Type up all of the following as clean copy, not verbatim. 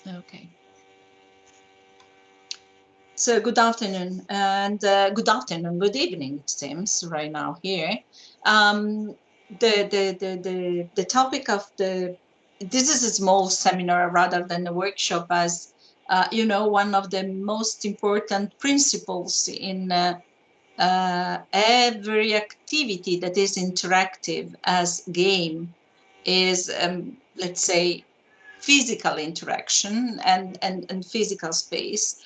Okay. So good afternoon and good evening, it seems, right now here. Um, the topic of this is a small seminar rather than a workshop, as one of the most important principles in every activity that is interactive as game is, let's say, physical interaction and physical space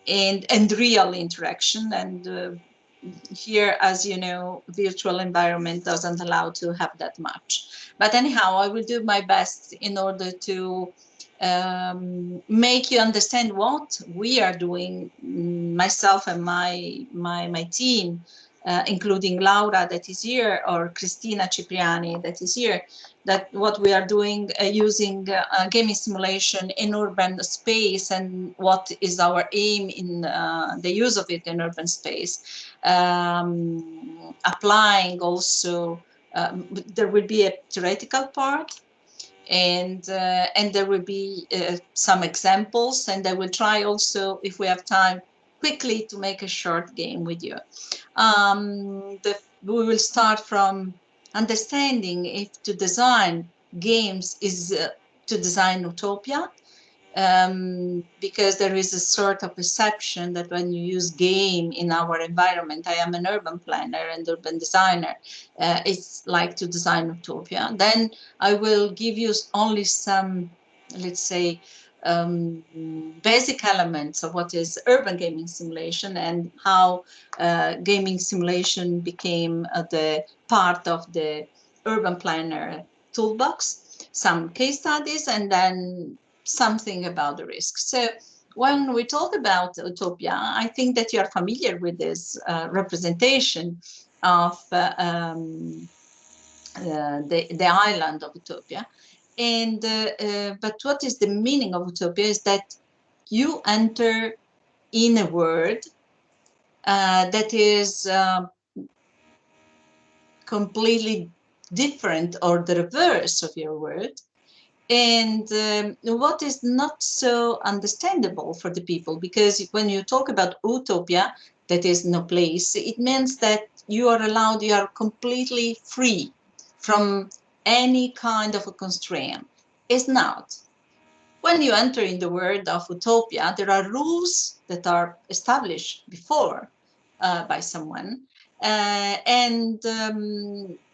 and real interaction. And here, as you know, virtual environment doesn't allow to have that much. But anyhow, I will do my best in order to make you understand what we are doing, myself and my team, including Laura that is here, or Cristina Cipriani that is here, that what we are doing using gaming simulation in urban space, and what is our aim in the use of it in urban space. Applying also, there will be a theoretical part, and there will be some examples, and I will try also, if we have time, quickly to make a short game with you. We will start from understanding if to design games is to design utopia, because there is a sort of perception that when you use game in our environment, I am an urban planner and urban designer, it's like to design utopia. Then I will give you only some, let's say, basic elements of what is urban gaming simulation and how gaming simulation became the part of the urban planner toolbox, some case studies, and then something about the risk. So when we talk about utopia, I think that you are familiar with this representation of the island of utopia. And but what is the meaning of utopia is that you enter in a world that is completely different or the reverse of your world. And what is not so understandable for the people, because when you talk about utopia, that is no place, it means that you are allowed, you are completely free from any kind of a constraint. It's not. When you enter in the world of utopia, there are rules that are established before by someone. And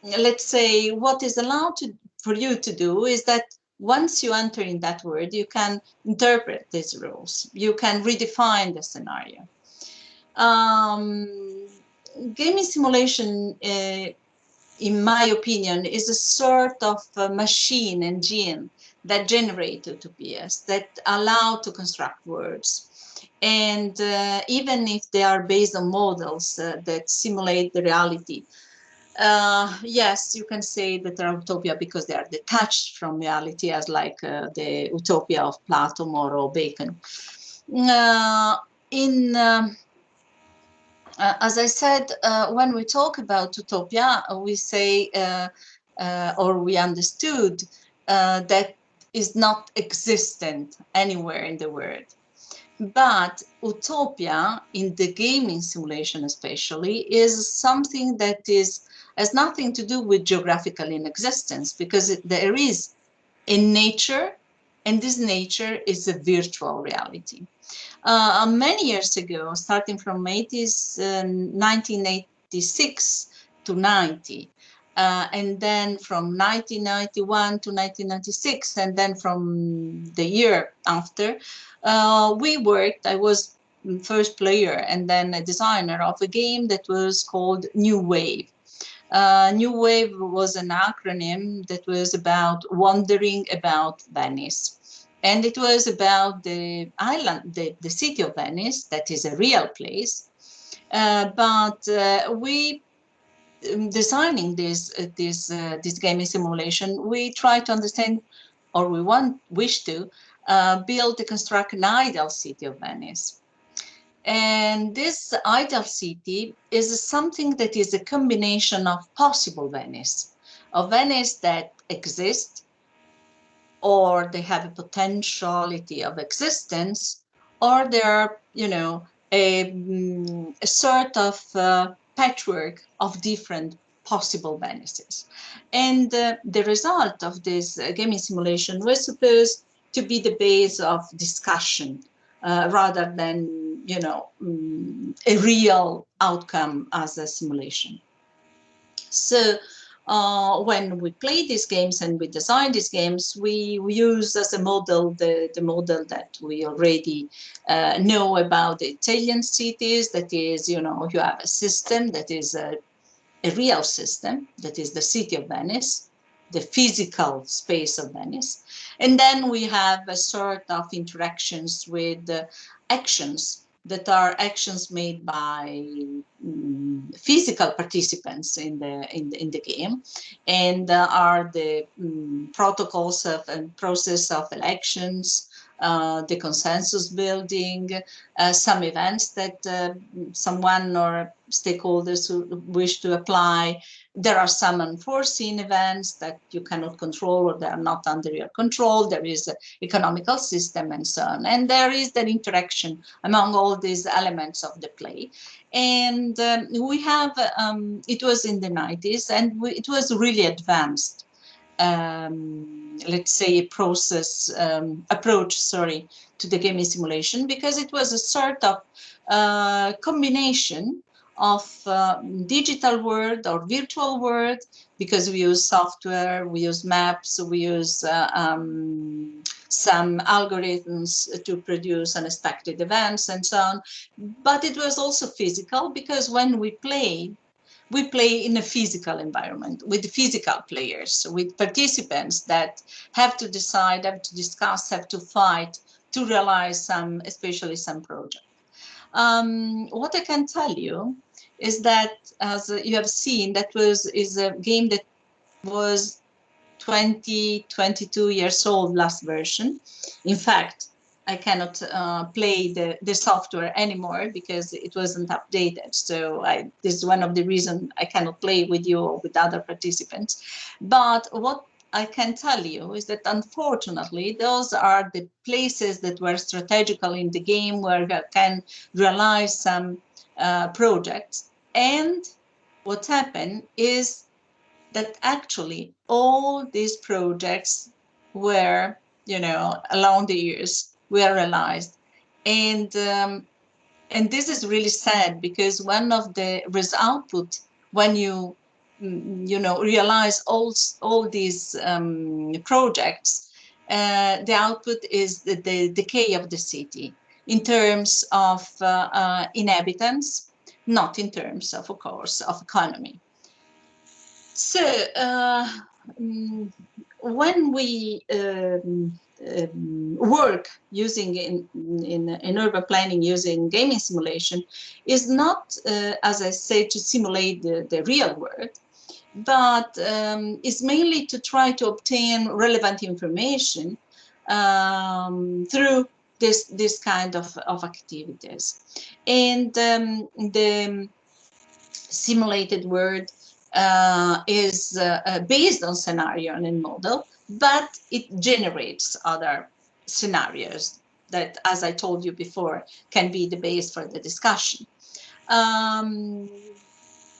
let's say what is allowed for you to do is that once you enter in that world, you can interpret these rules. You can redefine the scenario. Gaming simulation, in my opinion, is a sort of a machine engine that generate utopias, that allow to construct worlds. And even if they are based on models that simulate the reality, yes, you can say that they're utopia because they are detached from reality, as like the utopia of Plato or Bacon. In As I said, when we talk about utopia, we say or we understood that is not existent anywhere in the world. But utopia, in the gaming simulation especially, is something that has nothing to do with geographical inexistence, because there is a nature, and this nature is a virtual reality. Many years ago, starting from 1986 to 90, and then from 1991 to 1996, and then from the year after, I was first player and then a designer of a game that was called New Wave. New Wave was an acronym that was about wandering about Venice. And it was about the island, the city of Venice, that is a real place. But we, designing this gaming simulation, we try to understand, or wish to build, construct an ideal city of Venice. And this ideal city is something that is a combination of possible Venice, of Venice that exists or they have a potentiality of existence, or they're, you know, a sort of patchwork of different possible Venices. And the result of this gaming simulation was supposed to be the base of discussion rather than, you know, a real outcome as a simulation. So when we play these games and we design these games, we use as a model the model that we already know about the Italian cities. That is, you know, you have a system that is a real system, that is the city of Venice, the physical space of Venice. And then we have a sort of interactions with actions that are actions made by physical participants in the game, and are the protocols of and process of elections, the consensus building, some events that someone or stakeholders who wish to apply. There are some unforeseen events that you cannot control or they are not under your control. There is an economical system and so on. And there is that interaction among all these elements of the play. And we have, it was in the 90s, and it was really advanced. Let's say process approach, sorry, to the gaming simulation, because it was a sort of combination of digital world or virtual world, because we use software, we use maps, we use some algorithms to produce unexpected events and so on. But it was also physical, because when we play in a physical environment with physical players, with participants that have to decide, have to discuss, have to fight to realize some, especially some project. What I can tell you is that, as you have seen, is a game that was 22 years old, last version. In fact, I cannot play the software anymore because it wasn't updated. So this is one of the reasons I cannot play with you or with other participants. But what I can tell you is that, unfortunately, those are the places that were strategical in the game where you can realize some projects. And what happened is that actually all these projects were, you know, along the years were realized. And this is really sad, because one of the output, when you know, realize all these projects, the output is the decay of the city in terms of inhabitants, not in terms of course, of economy. So when we work using in urban planning using gaming simulation, is not, as I say, to simulate the real world, but is mainly to try to obtain relevant information through this kind of activities. And the simulated world is based on scenario and model, but it generates other scenarios that, as I told you before, can be the base for the discussion.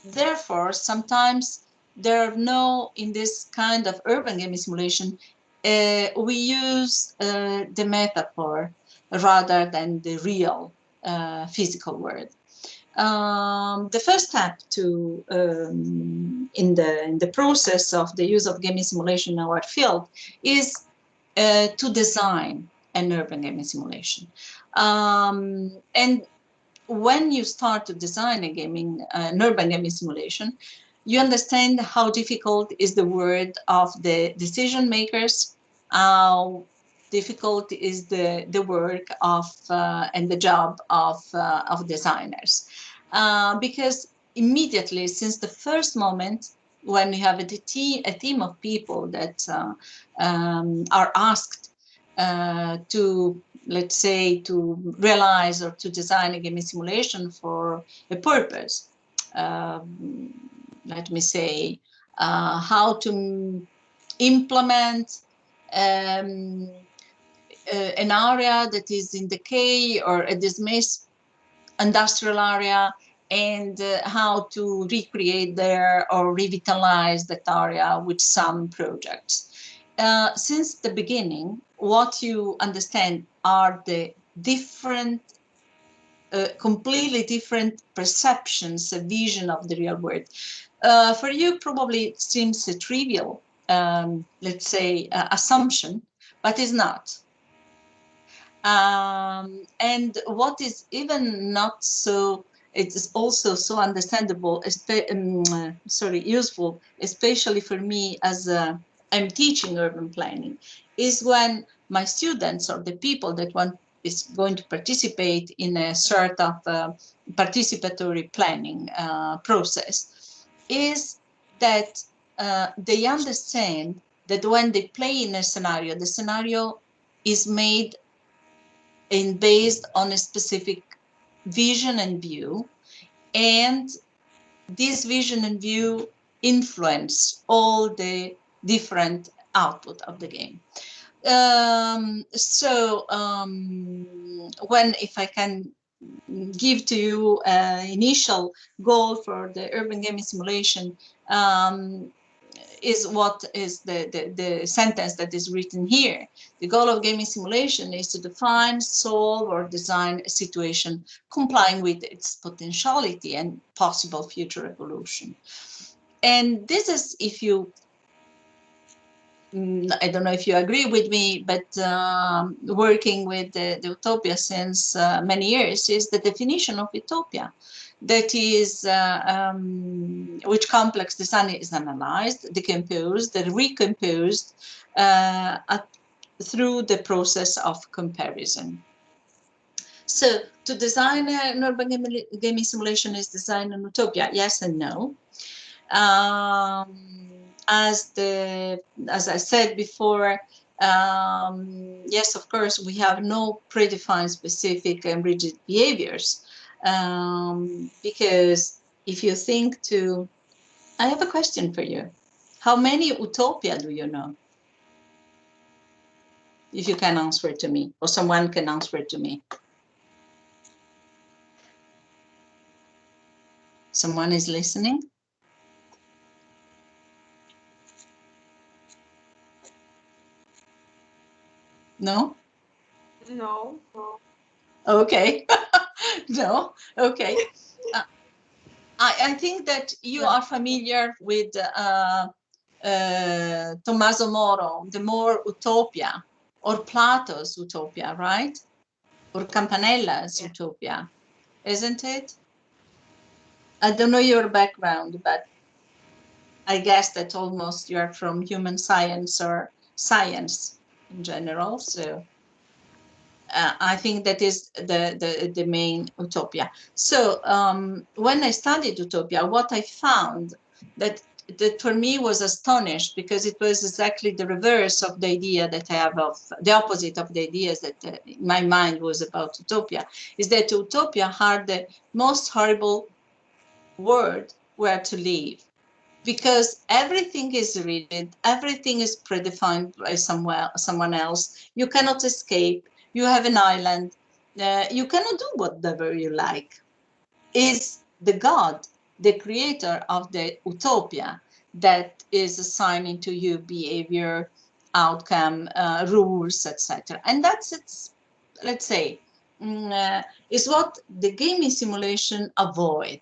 Therefore, sometimes there are no, in this kind of urban gaming simulation, we use the metaphor rather than the real physical world. The first step to in the process of the use of gaming simulation in our field is to design an urban gaming simulation. And when you start to design an urban gaming simulation, you understand how difficult is the work of the decision makers, how difficult is the work of and the job of designers, because immediately, since the first moment when you have a team of people that are asked to, let's say, to realize or to design a gaming simulation for a purpose, let me say, how to implement um, an area that is in decay or a dismissed industrial area, and how to recreate there or revitalize that area with some projects. Since the beginning, what you understand are the different, completely different perceptions, a vision of the real world. For you, probably it seems a trivial, let's say, assumption, but it's not. And what is even not so, it is also so understandable, useful, especially for me as I'm teaching urban planning, is when my students or the people that want is going to participate in a sort of participatory planning process, is that they understand that when they play in a scenario, the scenario is made and based on a specific vision and view, and this vision and view influence all the different output of the game. When, if I can give to you an initial goal for the urban gaming simulation, is what is the sentence that is written here. The goal of gaming simulation is to define, solve, or design a situation complying with its potentiality and possible future evolution. And this is, if you, I don't know if you agree with me, but working with the utopia since many years, is the definition of utopia. That is, which complex design is analyzed, decomposed, recomposed through the process of comparison. So, to design an urban gaming simulation is design an utopia? Yes and no. As I said before, yes, of course, we have no predefined specific and rigid behaviors, because if you think to, I have a question for you. How many utopia do you know? If you can answer it to me, or someone can answer it to me. Someone is listening? No? No. Okay. No? Okay. I think that you are familiar with Tommaso Moro, the more Utopia, or Plato's Utopia, right? Or Campanella's Utopia, isn't it? I don't know your background, but I guess that almost you're from human science or science in general. So I think that is the main utopia. So when I studied utopia, what I found that for me was astonished, because it was exactly the reverse of the idea that I have of the opposite of the ideas that in my mind was about utopia, is that utopia are the most horrible world where to live, because everything is rigid, everything is predefined by someone else. You cannot escape. You have an island. You cannot do whatever you like. Is the God, the creator of the utopia, that is assigning to you behavior, outcome, rules, etc. And that's its, let's say, is what the gaming simulation avoid,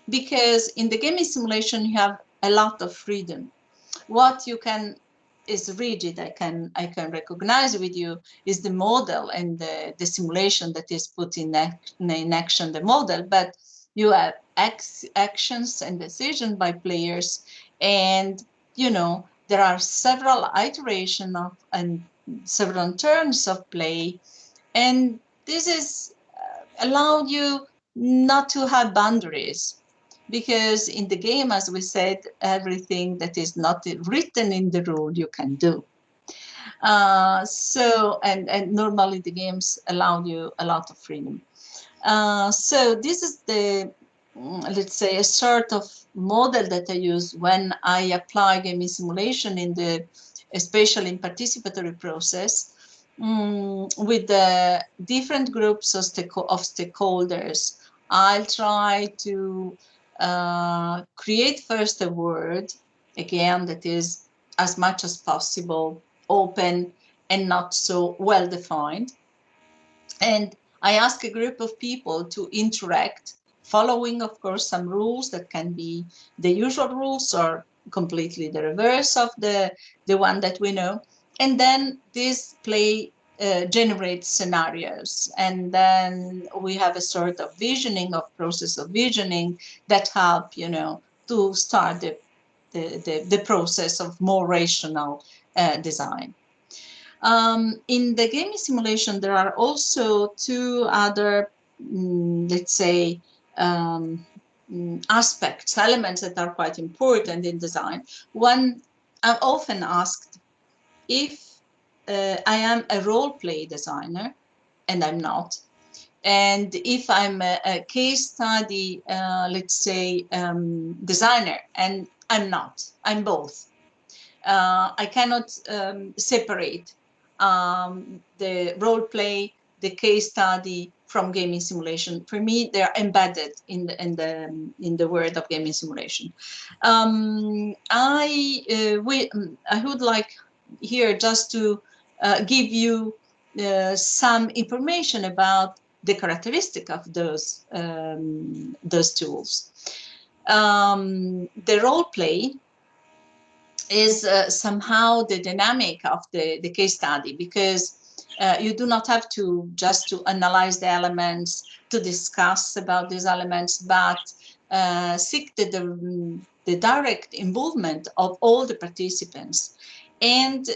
because in the gaming simulation you have a lot of freedom. What you can is rigid, I can recognize with you, is the model and the simulation that is put in action, the model, but you have actions and decisions by players, and there are several iterations of and several turns of play, and this is allowed you not to have boundaries, because in the game, as we said, everything that is not written in the rule you can do. And normally the games allow you a lot of freedom. So this is the, let's say, a sort of model that I use when I apply gaming simulation in the especially in participatory process, with the different groups of stakeholders. I'll try to create first a word, again, that is as much as possible open and not so well defined. And I ask a group of people to interact, following, of course, some rules that can be the usual rules or completely the reverse of the one that we know. And then this play generates scenarios. And then we have a sort of visioning, of process of visioning that help, to start the process of more rational design. In the gaming simulation, there are also two other, let's say, aspects, elements that are quite important in design. One, I'm often asked if I am a role play designer, and I'm not. And if I'm a case study, let's say, designer, and I'm not, I'm both. I cannot separate the role play, the case study from gaming simulation. For me, they are embedded in the world of gaming simulation. I would like here just to give you some information about the characteristic of those tools. The role play is somehow the dynamic of the case study, because you do not have to just to analyze the elements, to discuss about these elements, but seek the direct involvement of all the participants. And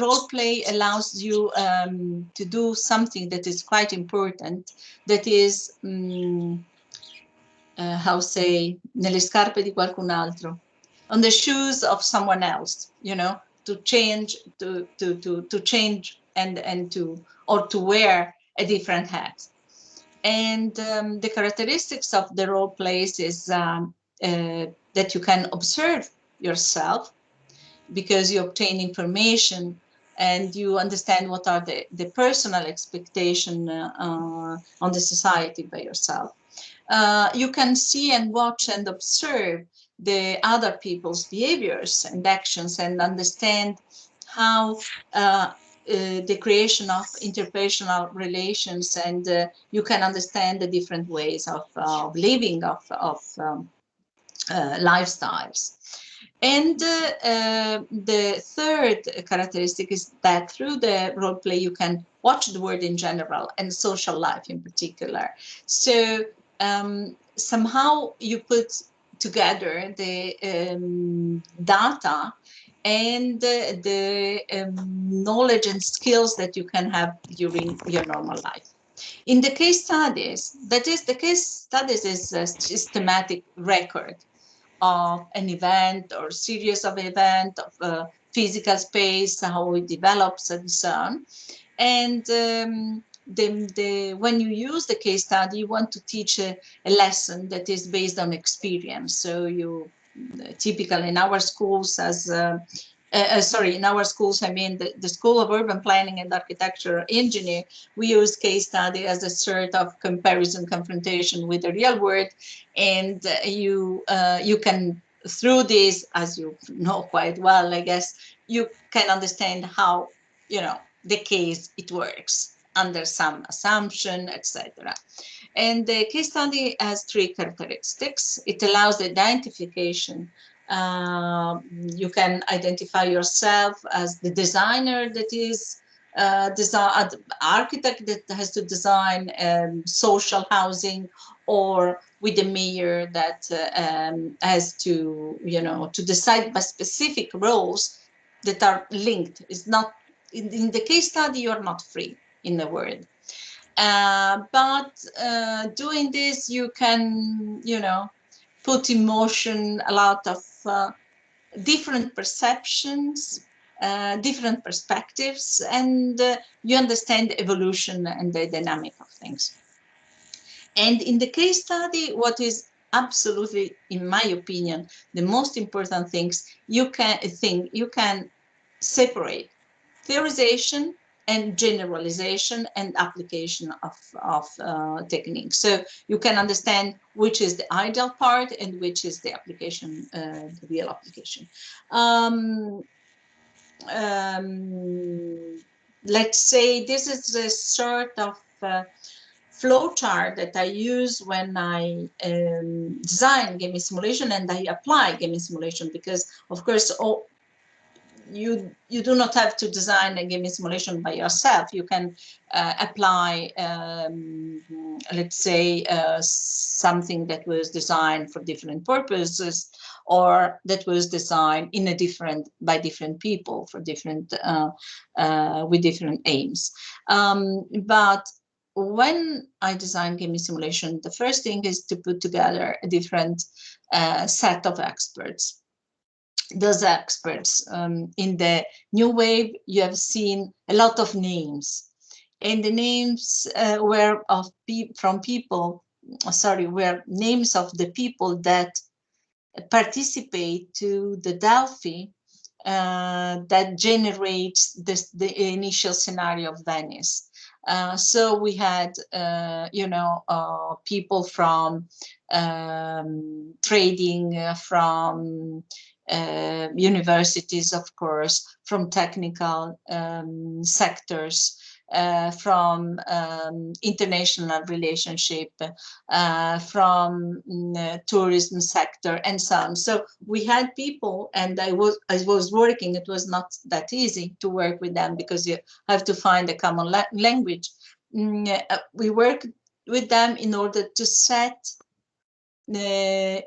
role play allows you to do something that is quite important, that is, how say, nelle scarpe di qualcun altro, on the shoes of someone else, to change, to change and to, or to wear a different hat. And the characteristics of the role plays is that you can observe yourself, because you obtain information and you understand what are the personal expectation on the society by yourself. You can see and watch and observe the other people's behaviors and actions, and understand how the creation of interpersonal relations, and you can understand the different ways of living, of lifestyles. And the third characteristic is that through the role play, you can watch the world in general and social life in particular. So somehow you put together the data and the knowledge and skills that you can have during your normal life. In the case studies, that is, the case studies is a systematic record of an event or series of events, of physical space, how it develops, and so on. And when you use the case study, you want to teach a lesson that is based on experience. So you typically in our schools in our schools, I mean the School of Urban Planning and Architecture Engineer, we use case study as a sort of comparison, confrontation with the real world. And you can, through this, as you know quite well, I guess, you can understand how, the case it works under some assumption, etc. And the case study has three characteristics. It allows the identification. You can identify yourself as the designer that is architect that has to design social housing, or with the mayor that has to, to decide by specific roles that are linked. It's not in the case study, you're not free in the world. But doing this, you can, put in motion a lot of different perceptions, different perspectives, and you understand the evolution and the dynamic of things. And in the case study, what is absolutely, in my opinion, the most important things you can separate theorization and generalization and application of techniques. So you can understand which is the ideal part and which is the application, the real application. Um, let's say this is the sort of flow chart that I use when I design gaming simulation and I apply gaming simulation, because of course you do not have to design a gaming simulation by yourself. You can apply, let's say, something that was designed for different purposes, or that was designed in a different by different people for different with different aims. But when I design gaming simulation, the first thing is to put together a different set of experts. Those experts, in the new wave, you have seen a lot of names, and the names were from people, sorry, were names of the people that participate to the Delphi that generates the initial scenario of Venice. So we had, people from trading, from universities, of course, from technical sectors, from international relationship, from tourism sector, and so on. So we had people, and I was working. It was not that easy to work with them because you have to find a common language. We worked with them in order to set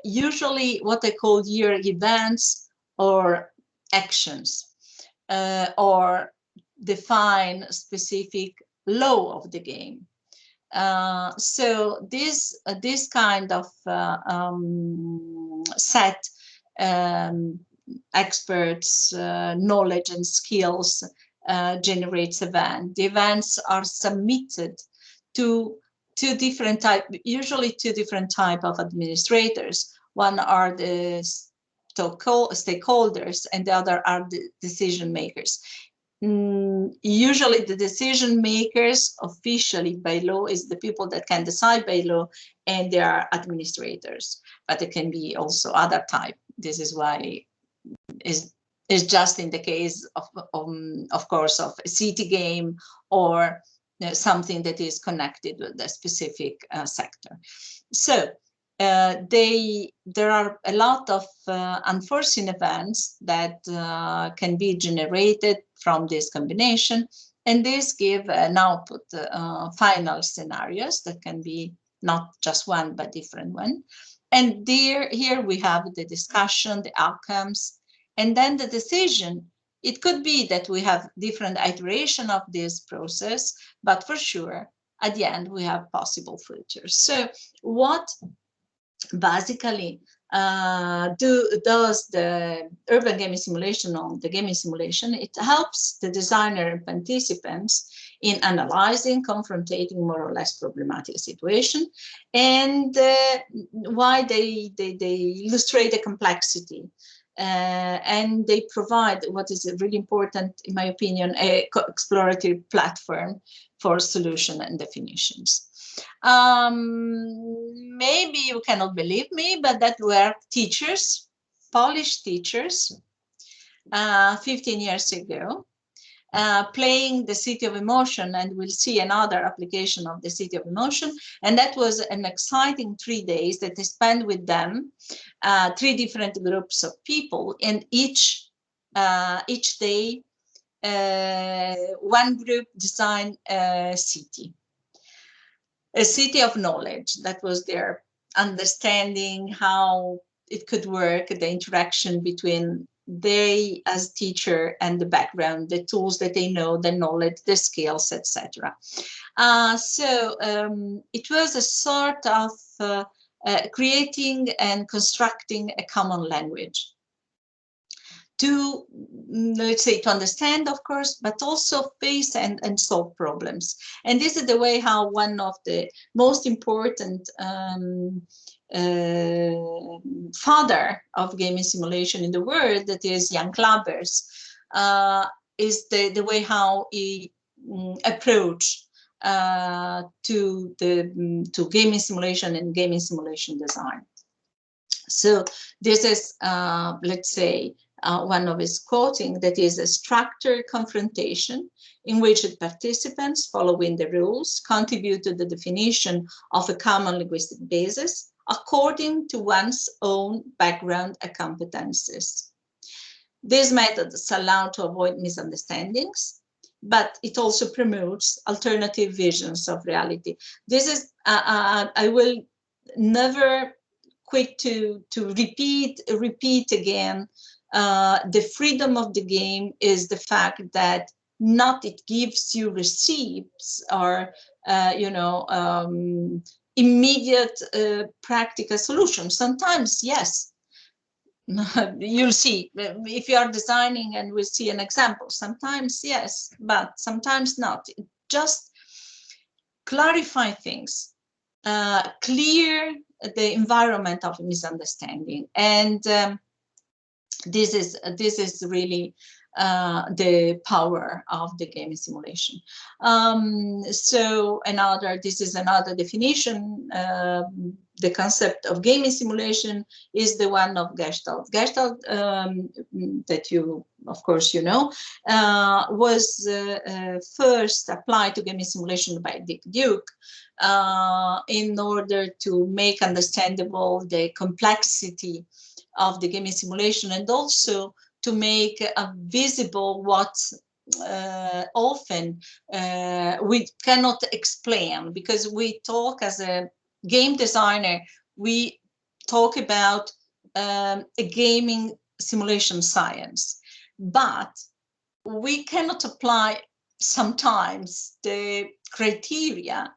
usually what I call year events or actions, or define specific law of the game. So this kind of set experts, knowledge and skills generates event. The events are submitted to usually two different type of administrators. One are the stakeholders, and the other are the decision makers. Usually the decision makers officially by law is the people that can decide by law, and they are administrators, but it can be also other type. This is why is just in the case of course of a city game, or something that is connected with a specific sector. So there are a lot of unforeseen events that can be generated from this combination, and these give an output, final scenarios that can be not just one but different one. And here we have the discussion, the outcomes, and then the decision. It could be that we have different iteration of this process, but for sure at the end we have possible futures. So what basically does the urban gaming simulation on the gaming simulation? It helps the designer and participants in analyzing, confronting more or less problematic situation, and why they illustrate the complexity. And they provide what is really important, in my opinion, a exploratory platform for solution and definitions. Maybe you cannot believe me, but that were teachers, Polish teachers, 15 years ago, playing the City of Emotion, and we'll see another application of the City of Emotion. And that was an exciting 3 days that I spent with them, 3 different groups of people, and each day, one group designed a city of knowledge. That was their understanding how it could work, the interaction between they as teacher and the background, the tools that they know, the knowledge, the skills, etc. So it was a sort of creating and constructing a common language to, let's say, to understand, of course, but also face and solve problems. And this is the way how one of the most important father of gaming simulation in the world, that is Jan Klabbers, is the way how he approach to gaming simulation and gaming simulation design. So this is, let's say, one of his quoting, that is a structured confrontation in which the participants, following the rules, contribute to the definition of a common linguistic basis according to one's own background and competences. These methods allow to avoid misunderstandings, but it also promotes alternative visions of reality. This is, I will never quit to repeat again, the freedom of the game is the fact that not it gives you receipts or immediate practical solutions. Sometimes yes, you'll see if you are designing, and we'll see an example. Sometimes yes, but sometimes not. It just clarify things, clear the environment of misunderstanding, and this is really the power of the gaming simulation. So this is another definition. The concept of gaming simulation is the one of Gestalt. Gestalt, that you, of course, was first applied to gaming simulation by Dick Duke in order to make understandable the complexity of the gaming simulation, and also to make visible what often we cannot explain, because we talk as a game designer, we talk about a gaming simulation science, but we cannot apply sometimes the criteria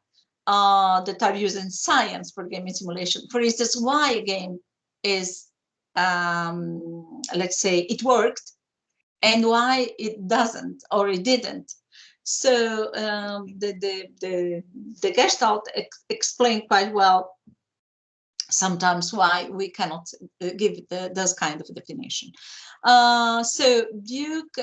that are used in science for gaming simulation. For instance, why a game is, let's say, it worked, and why it doesn't or it didn't. So the Gestalt explained quite well sometimes why we cannot give those kind of definition. So Duke,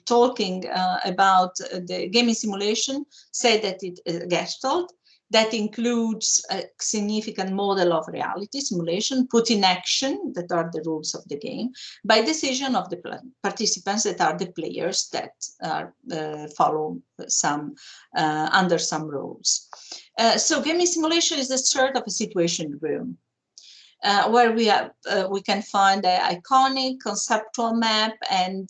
talking about the gaming simulation, said that it is a Gestalt that includes a significant model of reality simulation put in action, that are the rules of the game, by decision of the participants, that are the players, that are follow some under some rules. So gaming simulation is a sort of a situation room where we can find the iconic conceptual map, and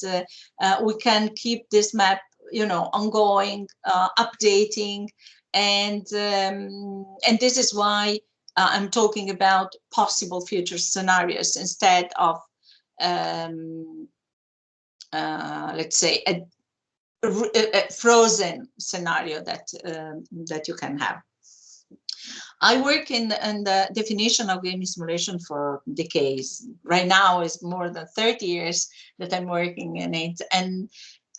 we can keep this map, ongoing, updating, and this is why I'm talking about possible future scenarios instead of let's say a frozen scenario that you can have. I work in the definition of gaming simulation for decades. Right now is more than 30 years that I'm working in it, and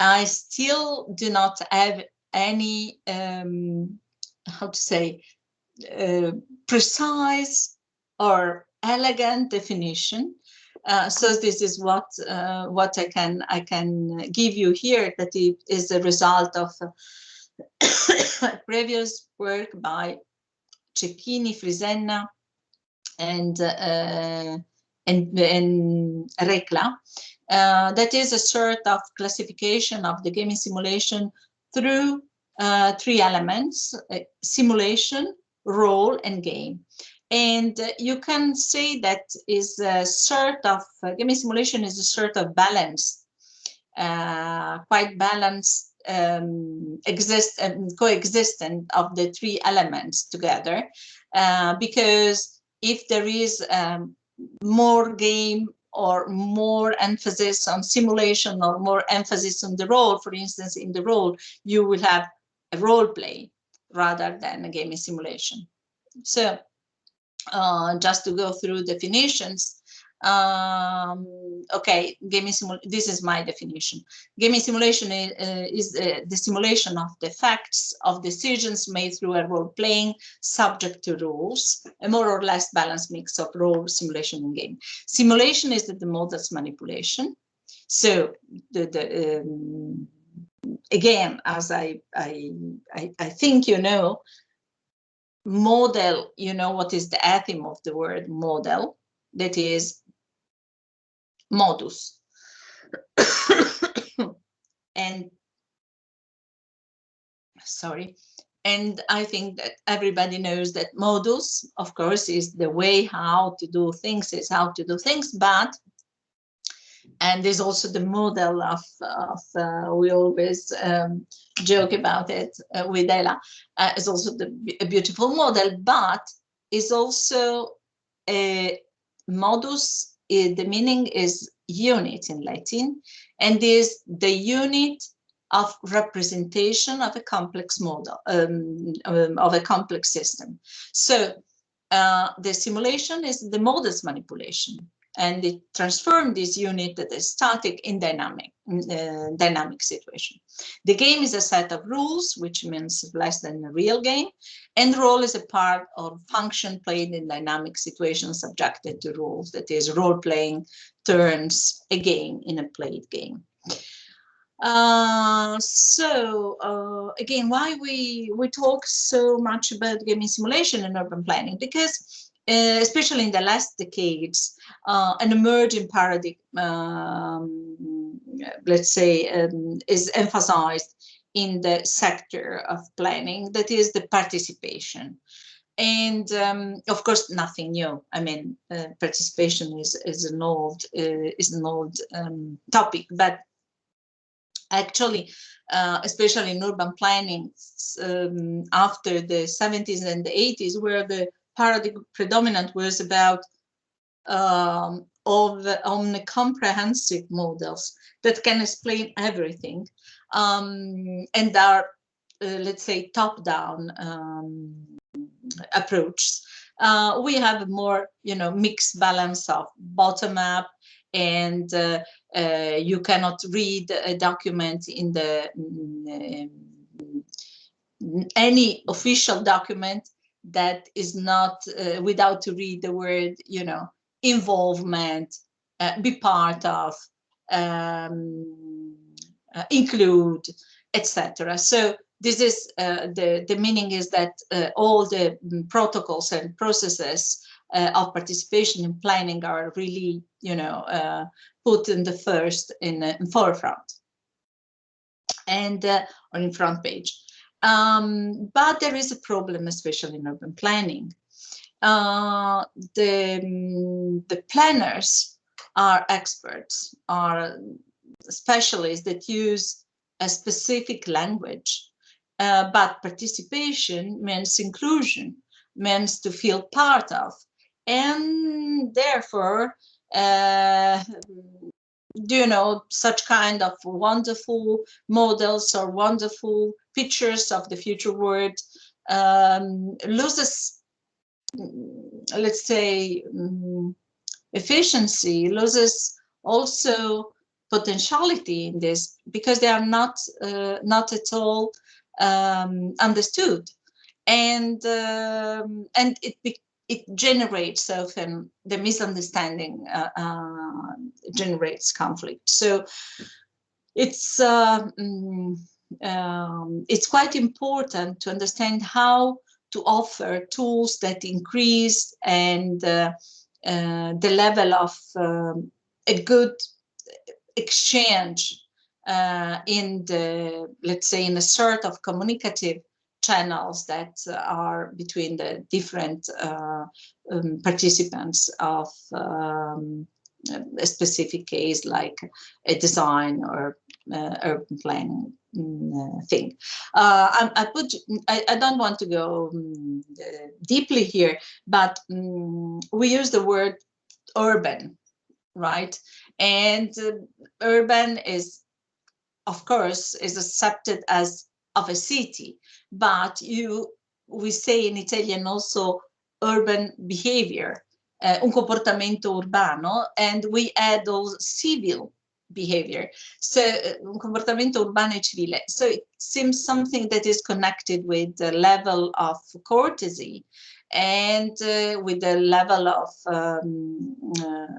I still do not have any, how to say, precise or elegant definition. So this is what I can give you here, that it is a result of previous work by Cecchini, Frisenna, and Rekla. That is a sort of classification of the gaming simulation through three elements: simulation, role, and game. And you can say that is a sort of gaming simulation is a sort of balance, quite balanced, coexistent of the three elements together, because if there is more game or more emphasis on simulation or more emphasis on the role, for instance, in the role, you will have a role play rather than a gaming simulation. So just to go through definitions, okay, this is my definition. Gaming simulation is the simulation of the facts of decisions made through a role playing subject to rules, a more or less balanced mix of role, simulation, and game. Simulation is the model's manipulation. So again, as I think you know, model, you know what is the atheme of the word model? That is modus. And sorry. And I think that everybody knows that modus, of course, is the way how to do things, but and there's also the model of we always joke about it with Ella, is also a beautiful model, but is also a modus. The meaning is unit in Latin, and is the unit of representation of a complex model, of a complex system. So the simulation is the modus manipulation, and it transformed this unit that is static in dynamic situation. The game is a set of rules, which means less than a real game, and role is a part of function played in dynamic situations subjected to rules, that is role-playing turns a game in a played game. Again, why we talk so much about gaming simulation and urban planning? Because especially in the last decades, an emerging paradigm, let's say, is emphasized in the sector of planning, that is the participation. And of course, nothing new. I mean, participation is an old topic, but actually, especially in urban planning, after the 70s and the 80s, where the paradigm predominant was about of omnicomprehensive models that can explain everything, and are, let's say, top-down approach. We have a more, mixed balance of bottom-up, and you cannot read a document in the any official document that is not without to read the word, involvement, be part of, include, etc. So this is the meaning is that all the protocols and processes of participation in planning are really, put in the forefront and or in front page. But there is a problem, especially in urban planning. The planners are experts, are specialists that use a specific language, but participation means inclusion, means to feel part of, and therefore, such kind of wonderful models or wonderful pictures of the future world loses, let's say, efficiency, loses also potentiality in this, because they are not at all understood, and it generates often the misunderstanding, generates conflict. So it's quite important to understand how to offer tools that increase and the level of a good exchange in the, let's say, in a sort of communicative channels that are between the different participants of a specific case, like a design or urban planning thing. I don't want to go deeply here, but we use the word urban, right? And urban is, of course, is accepted as of a city, but we say in Italian also urban behavior, un comportamento urbano, and we add also civil behavior. So un comportamento urbano e civile. So it seems something that is connected with the level of courtesy and with the level of,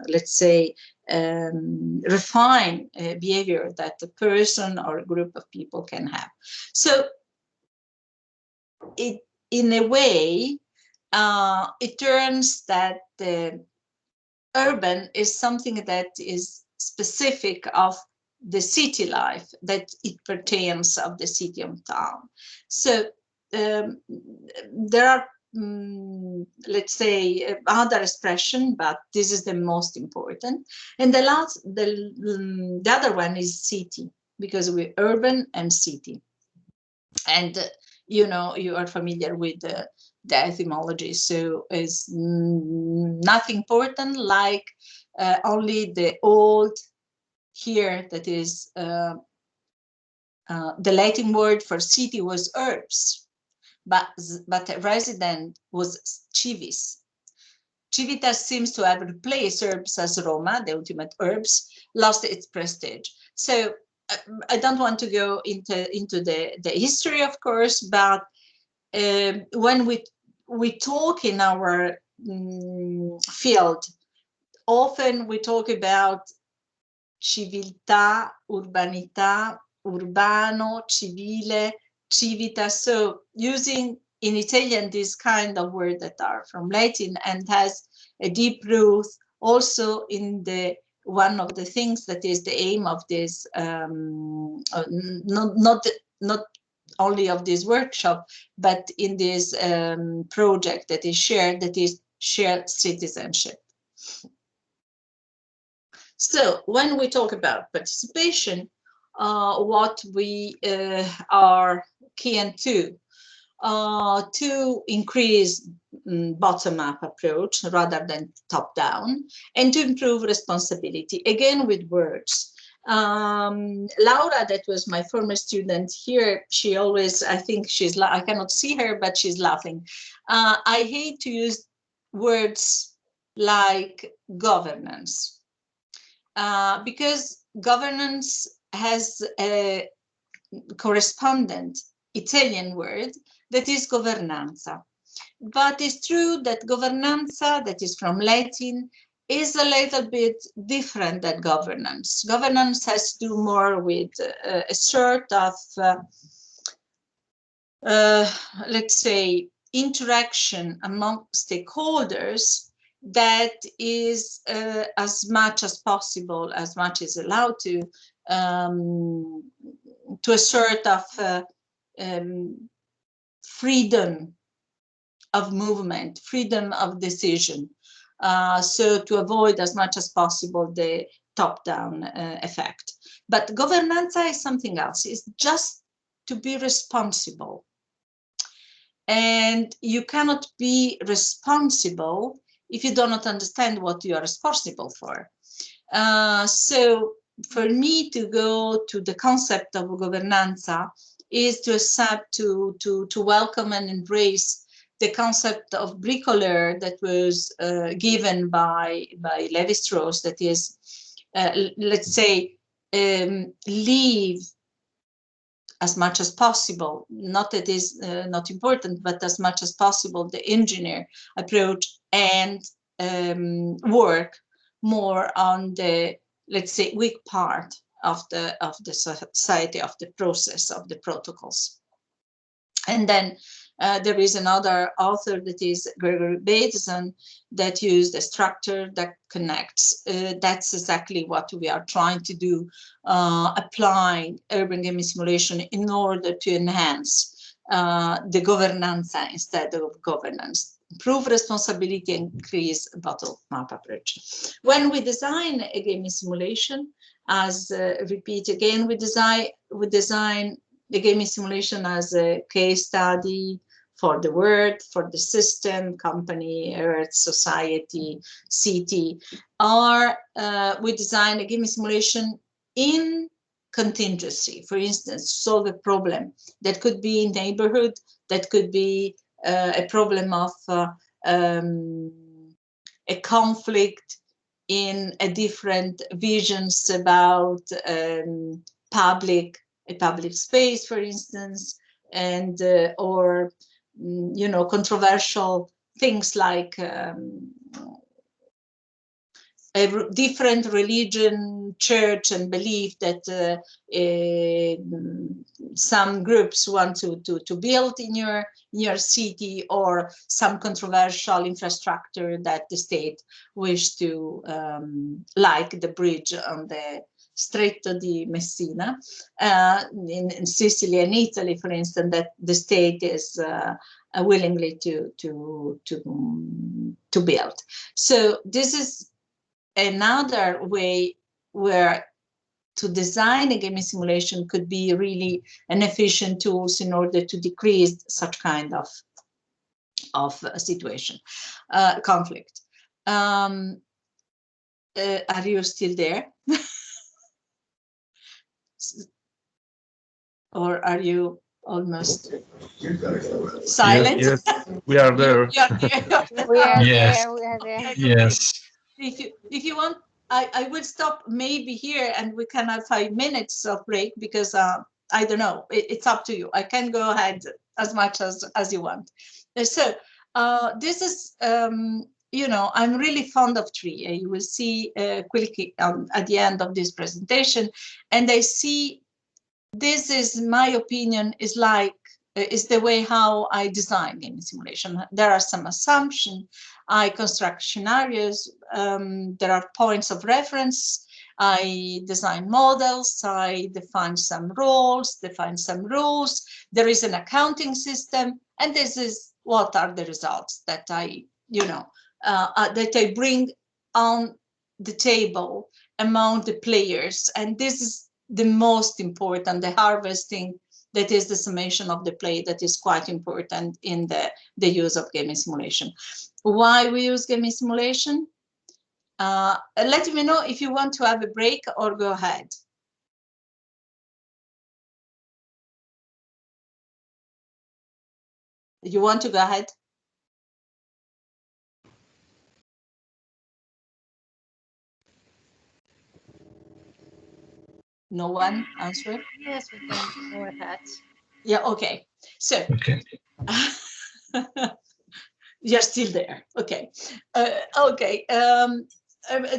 let's say, refine behavior that a person or a group of people can have. So it, in a way, it turns that the urban is something that is specific of the city life, that it pertains of the city of town. So there are, let's say, other expression, but this is the most important. And the other one is city, because we're urban and city. And you know, you are familiar with the etymology, so it's nothing important like only the old here, that is the Latin word for city was urbs, but resident was civis. Civitas seems to have replaced urbs as Roma, the ultimate urbs, lost its prestige. So I don't want to go into the history, of course, but when we talk in our field, often we talk about civiltà, urbanità, urbano, civile, civita. So using in Italian this kind of words that are from Latin and has a deep root also in the one of the things that is the aim of this not only of this workshop, but in this project that is shared, that is shared citizenship. So when we talk about participation, what we are keen to increase bottom-up approach rather than top-down, and to improve responsibility, again with words. Laura, that was my former student here, she always, I think she's, I cannot see her, but she's laughing. I hate to use words like governance, because governance has a correspondent Italian word that is governanza. But it's true that governanza, that is from Latin, is a little bit different than governance. Governance has to do more with a sort of, let's say, interaction among stakeholders that is as much as possible, as much as allowed to a sort of freedom of movement, freedom of decision. So to avoid as much as possible the top-down effect. But governanza is something else. It's just to be responsible. And you cannot be responsible if you do not understand what you are responsible for. So for me to go to the concept of governanza is to accept, to welcome and embrace the concept of bricoleur that was given by Levi-Strauss, that is, let's say, leave as much as possible, not that is not important, but as much as possible, the engineer approach, and work more on the, let's say, weak part of the society, of the process, of the protocols. And then there is another author, that is Gregory Bateson, that used a structure that connects. That's exactly what we are trying to do, applying urban gaming simulation in order to enhance the governanza instead of governance, improve responsibility, and increase bottom-up approach. When we design a gaming simulation, as repeat again, we design the gaming simulation as a case study for the world, for the system, company, earth, society, city, or we design a gaming simulation in contingency. For instance, solve a problem that could be in neighborhood, that could be a problem of a conflict in a different visions about a public space, for instance, and or you know, controversial things like a different religion, church, and belief that some groups want to build in your city, or some controversial infrastructure that the state wish to, like the bridge on the Stretto di Messina in Sicily and Italy, for instance, that the state is willingly to build. So this is another way where to design a gaming simulation could be really an efficient tools in order to decrease such kind of situation, conflict. Are you still there? Or are you almost silent? Yes, we are there. We are Yes. there. We are there. Okay, Yes. if you want, I will stop maybe here, and we can have 5 minutes of break, because I don't know, it's up to you. I can go ahead as much as you want. So this is, you know, I'm really fond of tree. You will see quickly at the end of this presentation, and I see this is my opinion, is like is the way how I design game simulation. There are some assumptions. I construct scenarios. There are points of reference. I design models. I define some roles, define some rules. There is an accounting system, and this is what are the results that I, you know, that I bring on the table among the players. And this is the most important, the harvesting, that is the summation of the play, that is quite important in the use of gaming simulation. Why we use gaming simulation? Let me know if you want to have a break, or go ahead. You want to go ahead? No one answer? Yes, we can go ahead. Yeah, okay. So, Okay. you're still there. Okay. Okay.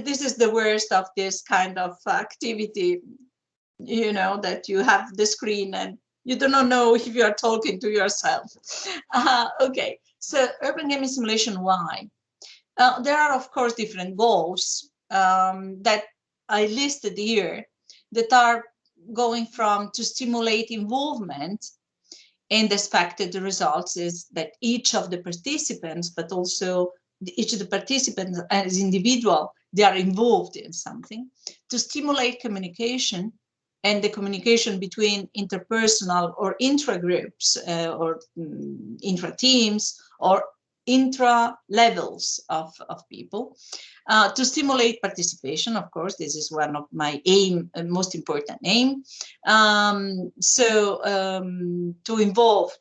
This is the worst of this kind of activity, you know, that you have the screen and you do not know if you are talking to yourself. Okay. So urban gaming simulation, why? There are, of course, different goals that I listed here, that are going from to stimulate involvement, and the expected results is that each of the participants, but also each of the participants as individual, they are involved in something, to stimulate communication, and the communication between interpersonal or intra-groups, or intra-teams, or intra-levels of people, to stimulate participation. Of course, this is one of my most important aim. To involve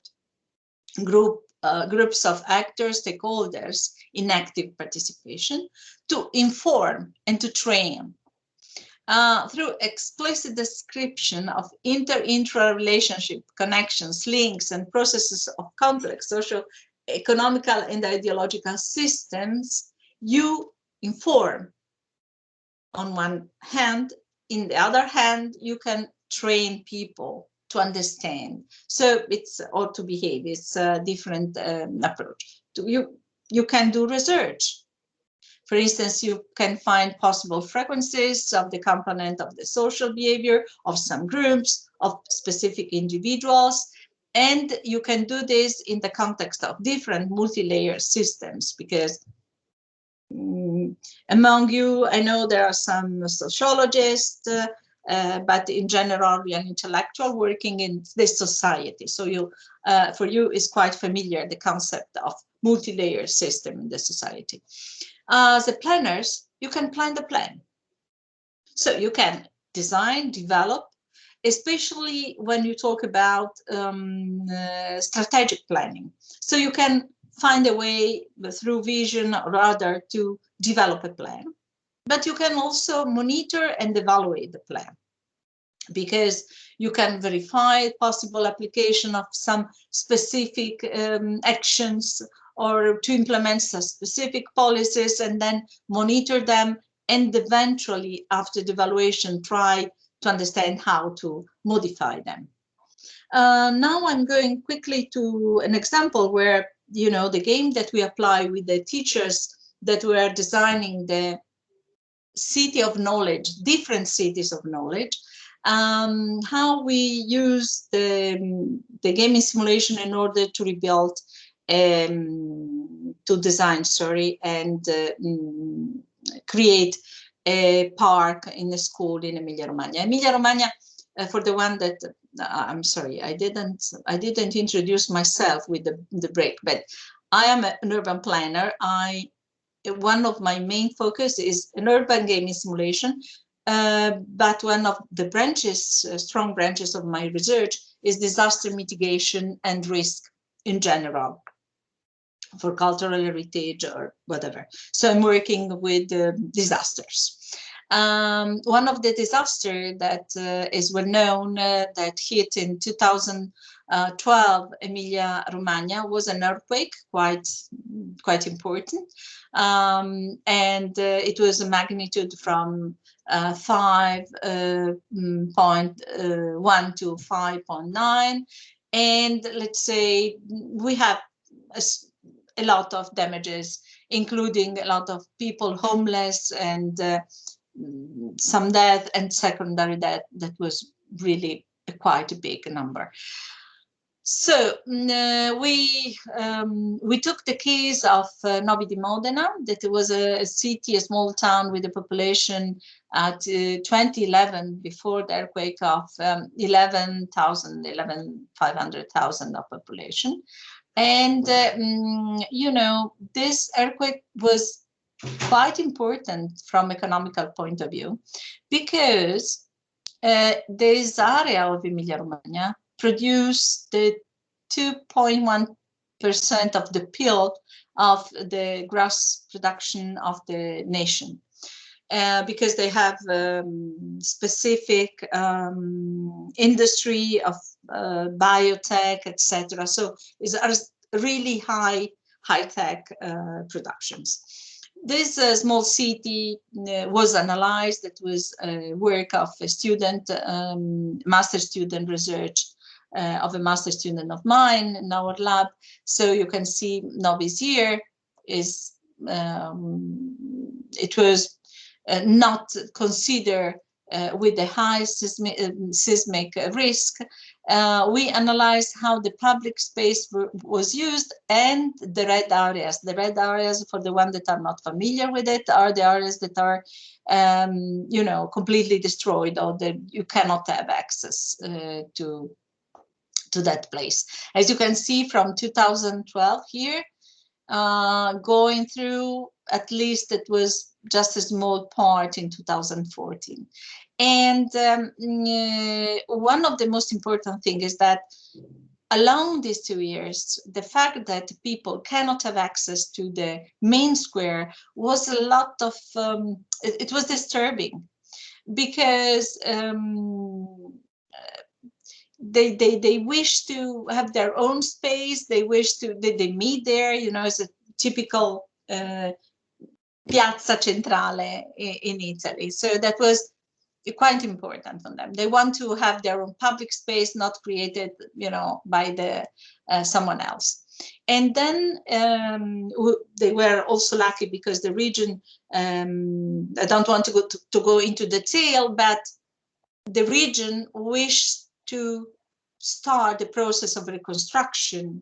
groups of actors, stakeholders in active participation, to inform and to train through explicit description of intra relationship connections, links, and processes of complex social, economical, and ideological systems. You inform on one hand. In the other hand, you can train people to understand. So it's, or to behave. It's a different approach. You can do research. For instance, you can find possible frequencies of the component of the social behavior of some groups, of specific individuals, and you can do this in the context of different multi-layer systems, because among you, I know there are some sociologists, but in general, we are intellectual working in this society. So you, for you, is quite familiar the concept of multi-layer system in the society. As a planners, you can plan the plan. So you can design, develop, especially when you talk about strategic planning. So you can find a way through vision or other to develop a plan, but you can also monitor and evaluate the plan, because you can verify possible application of some specific actions, or to implement some specific policies, and then monitor them and eventually, after the evaluation, try to understand how to modify them. Now I'm going quickly to an example where, you know, the game that we apply with the teachers that were designing the city of knowledge, different cities of knowledge, how we use the gaming simulation in order to rebuild, to design, sorry, and create a park in a school in Emilia-Romagna. Emilia-Romagna, for the one that, I'm sorry, I didn't introduce myself with the break, but I am an urban planner. One of my main focus is an urban gaming simulation, but one of the branches, strong branches of my research is disaster mitigation and risk in general for cultural heritage or whatever. So I'm working with disasters. One of the disasters that is well known that hit in 2012 Emilia Romagna was an earthquake, quite important, and it was a magnitude from 5.1 to 5.9, and let's say we have a lot of damages, including a lot of people homeless and some death and secondary death. That was really quite a big number. So we took the case of Novi di Modena, that it was a city, a small town with a population at 2011, before the earthquake, of 500,000 of population. And, you know, this earthquake was quite important from economical point of view, because this area of Emilia-Romagna produced the 2.1% of the PIL of the gross production of the nation. Because they have specific industry of biotech, etc. So it's really high-tech productions. This small city was analyzed. It was work of a student, master student research of a master student of mine in our lab. So you can see Novi's here is, it was not considered with the high seismic risk. We analyzed how the public space was used and the red areas. The red areas, for the ones that are not familiar with it, are the areas that are, you know, completely destroyed, or that you cannot have access to that place. As you can see from 2012 here, going through, at least it was just a small part in 2014. And one of the most important things is that along these 2 years, the fact that people cannot have access to the main square was a lot of, it was disturbing, because they wish to have their own space. They wish to, they meet there, you know, as a typical piazza centrale in Italy. So that was quite important for them. They want to have their own public space, not created, you know, by the someone else. And then they were also lucky because the region, I don't want to go into detail, but the region wished to start the process of reconstruction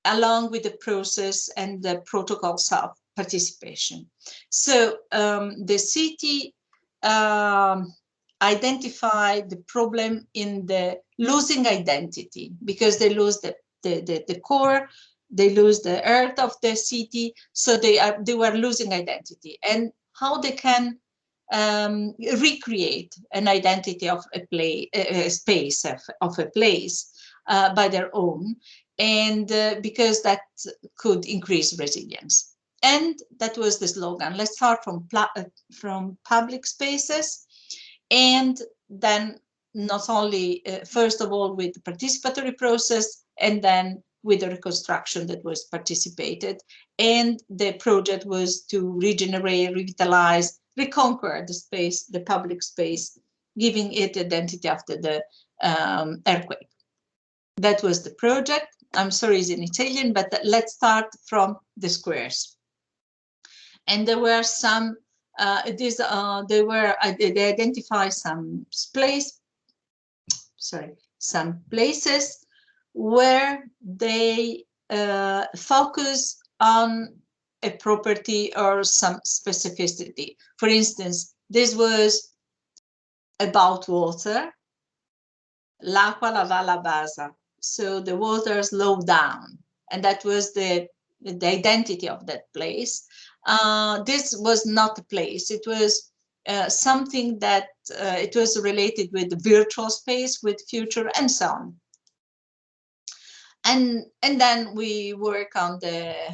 along with the process and the protocols of participation. So the city identified the problem in the losing identity, because they lose the core, they lose the earth of the city, so they were losing identity, and how they can recreate an identity of a space of a place by their own, and because that could increase resilience. And that was the slogan. Let's start from public spaces, and then not only first of all with the participatory process, and then with the reconstruction that was participated. And the project was to regenerate, revitalize reconquer the space, the public space, giving it identity after the earthquake. That was the project. I'm sorry, it's in Italian, but let's start from the squares. And there were some, they identify some some places where they focus on a property or some specificity. For instance, this was about water, l'acqua lava la basa. So the water slowed down, and that was the identity of that place. This was not a place. It was something that it was related with the virtual space, with future, and so on. And then we work on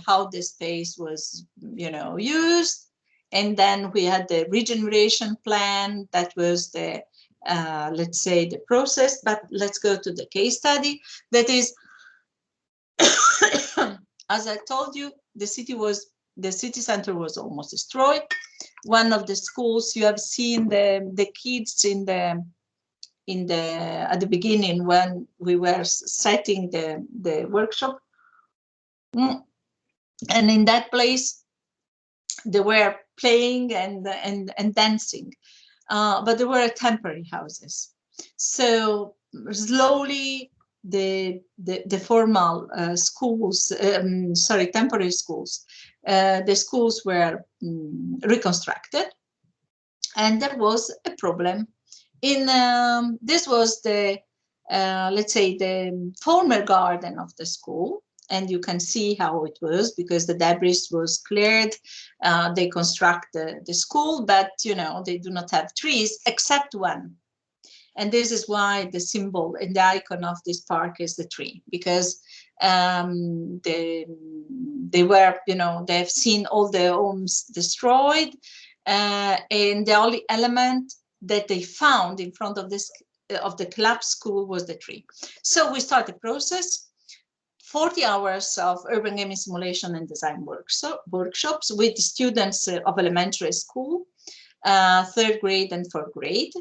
how the space was, used. And then we had the regeneration plan. That was the let's say the process. But let's go to the case study. That is, as I told you, the city center was almost destroyed. One of the schools, you have seen the kids at the beginning when we were setting the workshop. And in that place, they were playing and dancing, but there were temporary houses. So slowly, the formal schools, temporary schools, the schools were reconstructed, and there was a problem. This was let's say the former garden of the school, and you can see how it was because the debris was cleared. They construct the school, but they do not have trees except one. And this is why the symbol and the icon of this park is the tree, because they were, they've seen all the homes destroyed, and the only element that they found in front of the collapsed school was the tree. So we start the process. 40 hours of urban gaming simulation and design workshops with students of elementary school, third grade and fourth grade,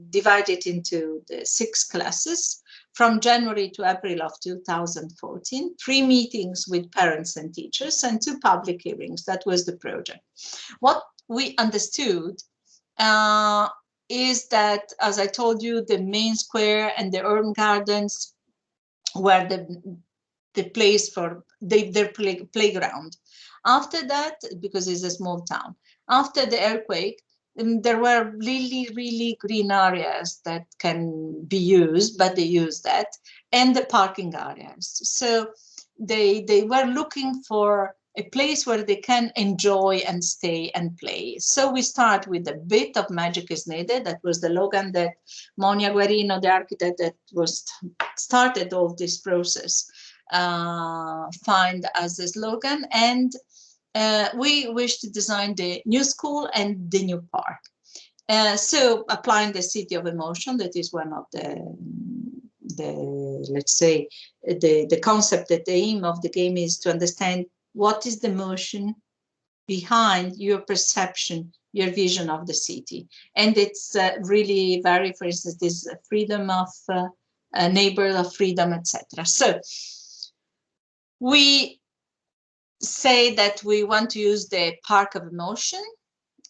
divided into the 6 classes from January to April of 2014, 3 meetings with parents and teachers, and 2 public hearings. That was the project. What we understood is that, as I told you, the main square and the urban gardens were the place for their playground. After that, because it's a small town, after the earthquake, there were really, really green areas that can be used, but they use that, and the parking areas. So they were looking for a place where they can enjoy and stay and play. So we start with a bit of magic is needed. That was the slogan that Monia Guarino, the architect that was started all this process, find as a slogan. And we wish to design the new school and the new park. So applying the city of emotion, that is one of let's say the concept, that the aim of the game is to understand what is the motion behind your perception, your vision of the city. And it's really very, for instance, this freedom of neighbor of freedom, etc. So we say that we want to use the park of emotion,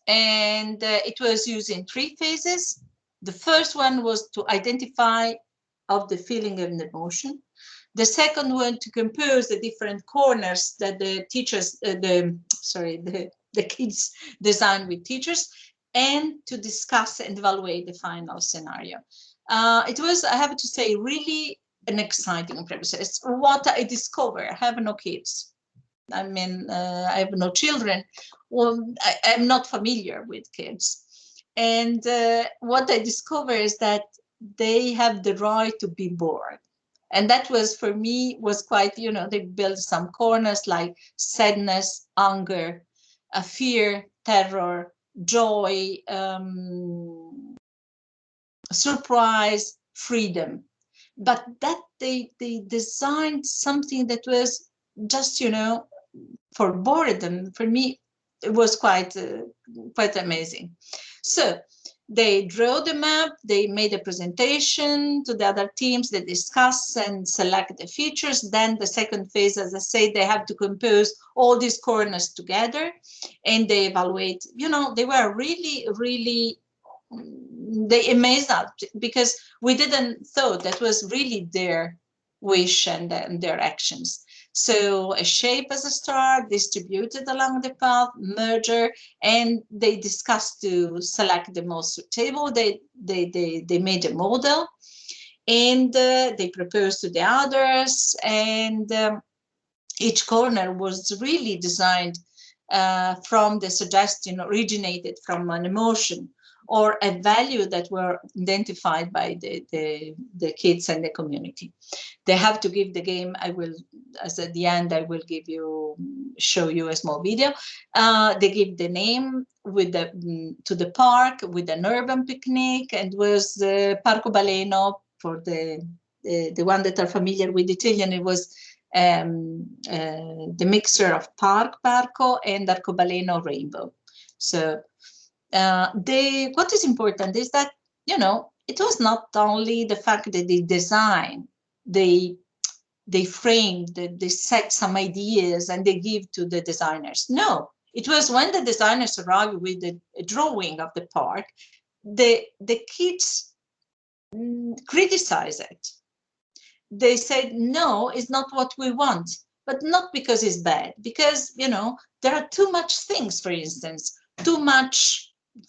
and it was used in 3 phases. The first one was to identify of the feeling and emotion. The second one, to compose the different corners that the teachers, the kids designed with teachers, and to discuss and evaluate the final scenario. It was, I have to say, really an exciting process. What I discovered, I have no kids. I mean, I have no children. Well, I'm not familiar with kids. And what I discovered is that they have the right to be bored. And that was, for me, was quite, they built some corners like sadness, anger, fear, terror, joy, surprise, freedom. But that they designed something that was just, for boredom. For me, it was quite amazing. So they drew the map, they made a presentation to the other teams, they discuss and select the features. Then the second phase, as I say, they have to compose all these corners together and they evaluate. You know, they were really, they amazed us because we didn't thought that was really their wish and their actions. So a shape as a star, distributed along the path, merger, and they discussed to select the most suitable. They made a model, and they proposed to the others, and each corner was really designed from the suggestion originated from an emotion or a value that were identified by the kids and the community. They have to give the game. I will, as at the end, I will show you a small video. They give the name with to the park with an urban picnic, and was Parco Baleno for the one that are familiar with Italian. It was the mixture of parco and arcobaleno rainbow. So what is important is that, you know, it was not only the fact that they design, they framed, they set some ideas and they give to the designers. No, it was when the designers arrived with the drawing of the park, the kids criticize it. They said, no, it's not what we want, but not because it's bad, because, you know, there are too much things, for instance, too much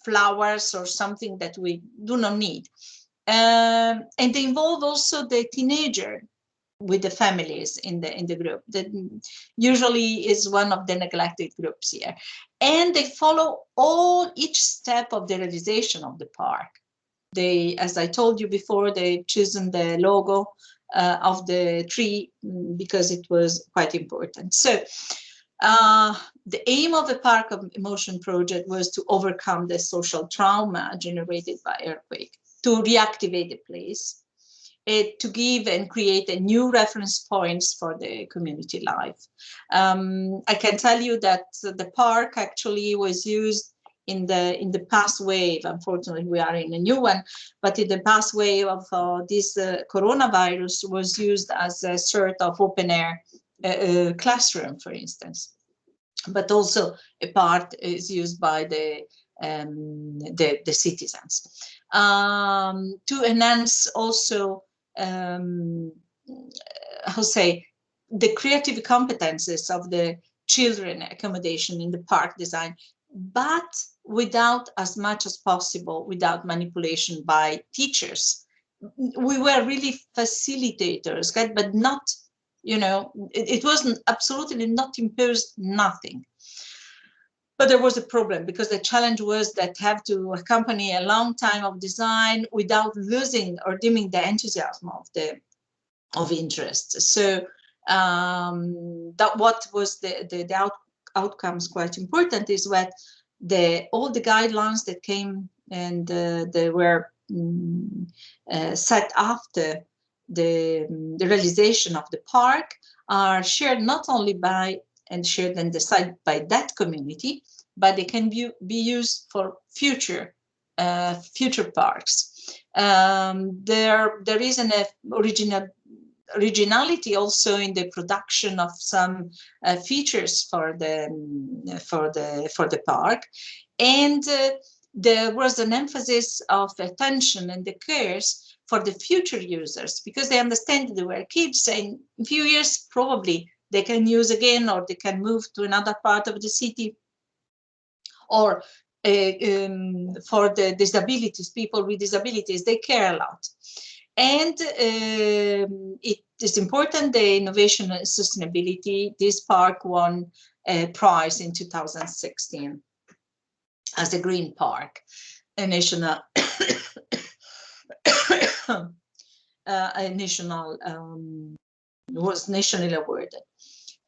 flowers or something that we do not need. And they involve also the teenager with the families in the group. That usually is one of the neglected groups here. And they follow each step of the realization of the park. They, as I told you before, they've chosen the logo of the tree because it was quite important. So the aim of the Park of Emotion project was to overcome the social trauma generated by earthquake, to reactivate the place, to give and create a new reference points for the community life. I can tell you that the park actually was used in the past wave. Unfortunately, we are in a new one, but in the past wave of this coronavirus was used as a sort of open air classroom, for instance. But also a part is used by the citizens to enhance also how say the creative competences of the children accommodation in the park design, but without, as much as possible, without manipulation by teachers. We were really facilitators, okay? But not, you know, it wasn't absolutely not imposed, nothing. But there was a problem because the challenge was that have to accompany a long time of design without losing or dimming the enthusiasm of interest. So that what was the outcomes quite important is that all the guidelines that came and they were set after the realization of the park are shared not only by and shared and decided by that community, but they can be used for future parks. There is an originality also in the production of some features for the park, and there was an emphasis of attention and the cares for the future users, because they understand they were kids, and in a few years probably they can use again, or they can move to another part of the city, or for the disabilities, people with disabilities, they care a lot. And it is important, the innovation and sustainability. This park won a prize in 2016 as a green park, a national was nationally awarded.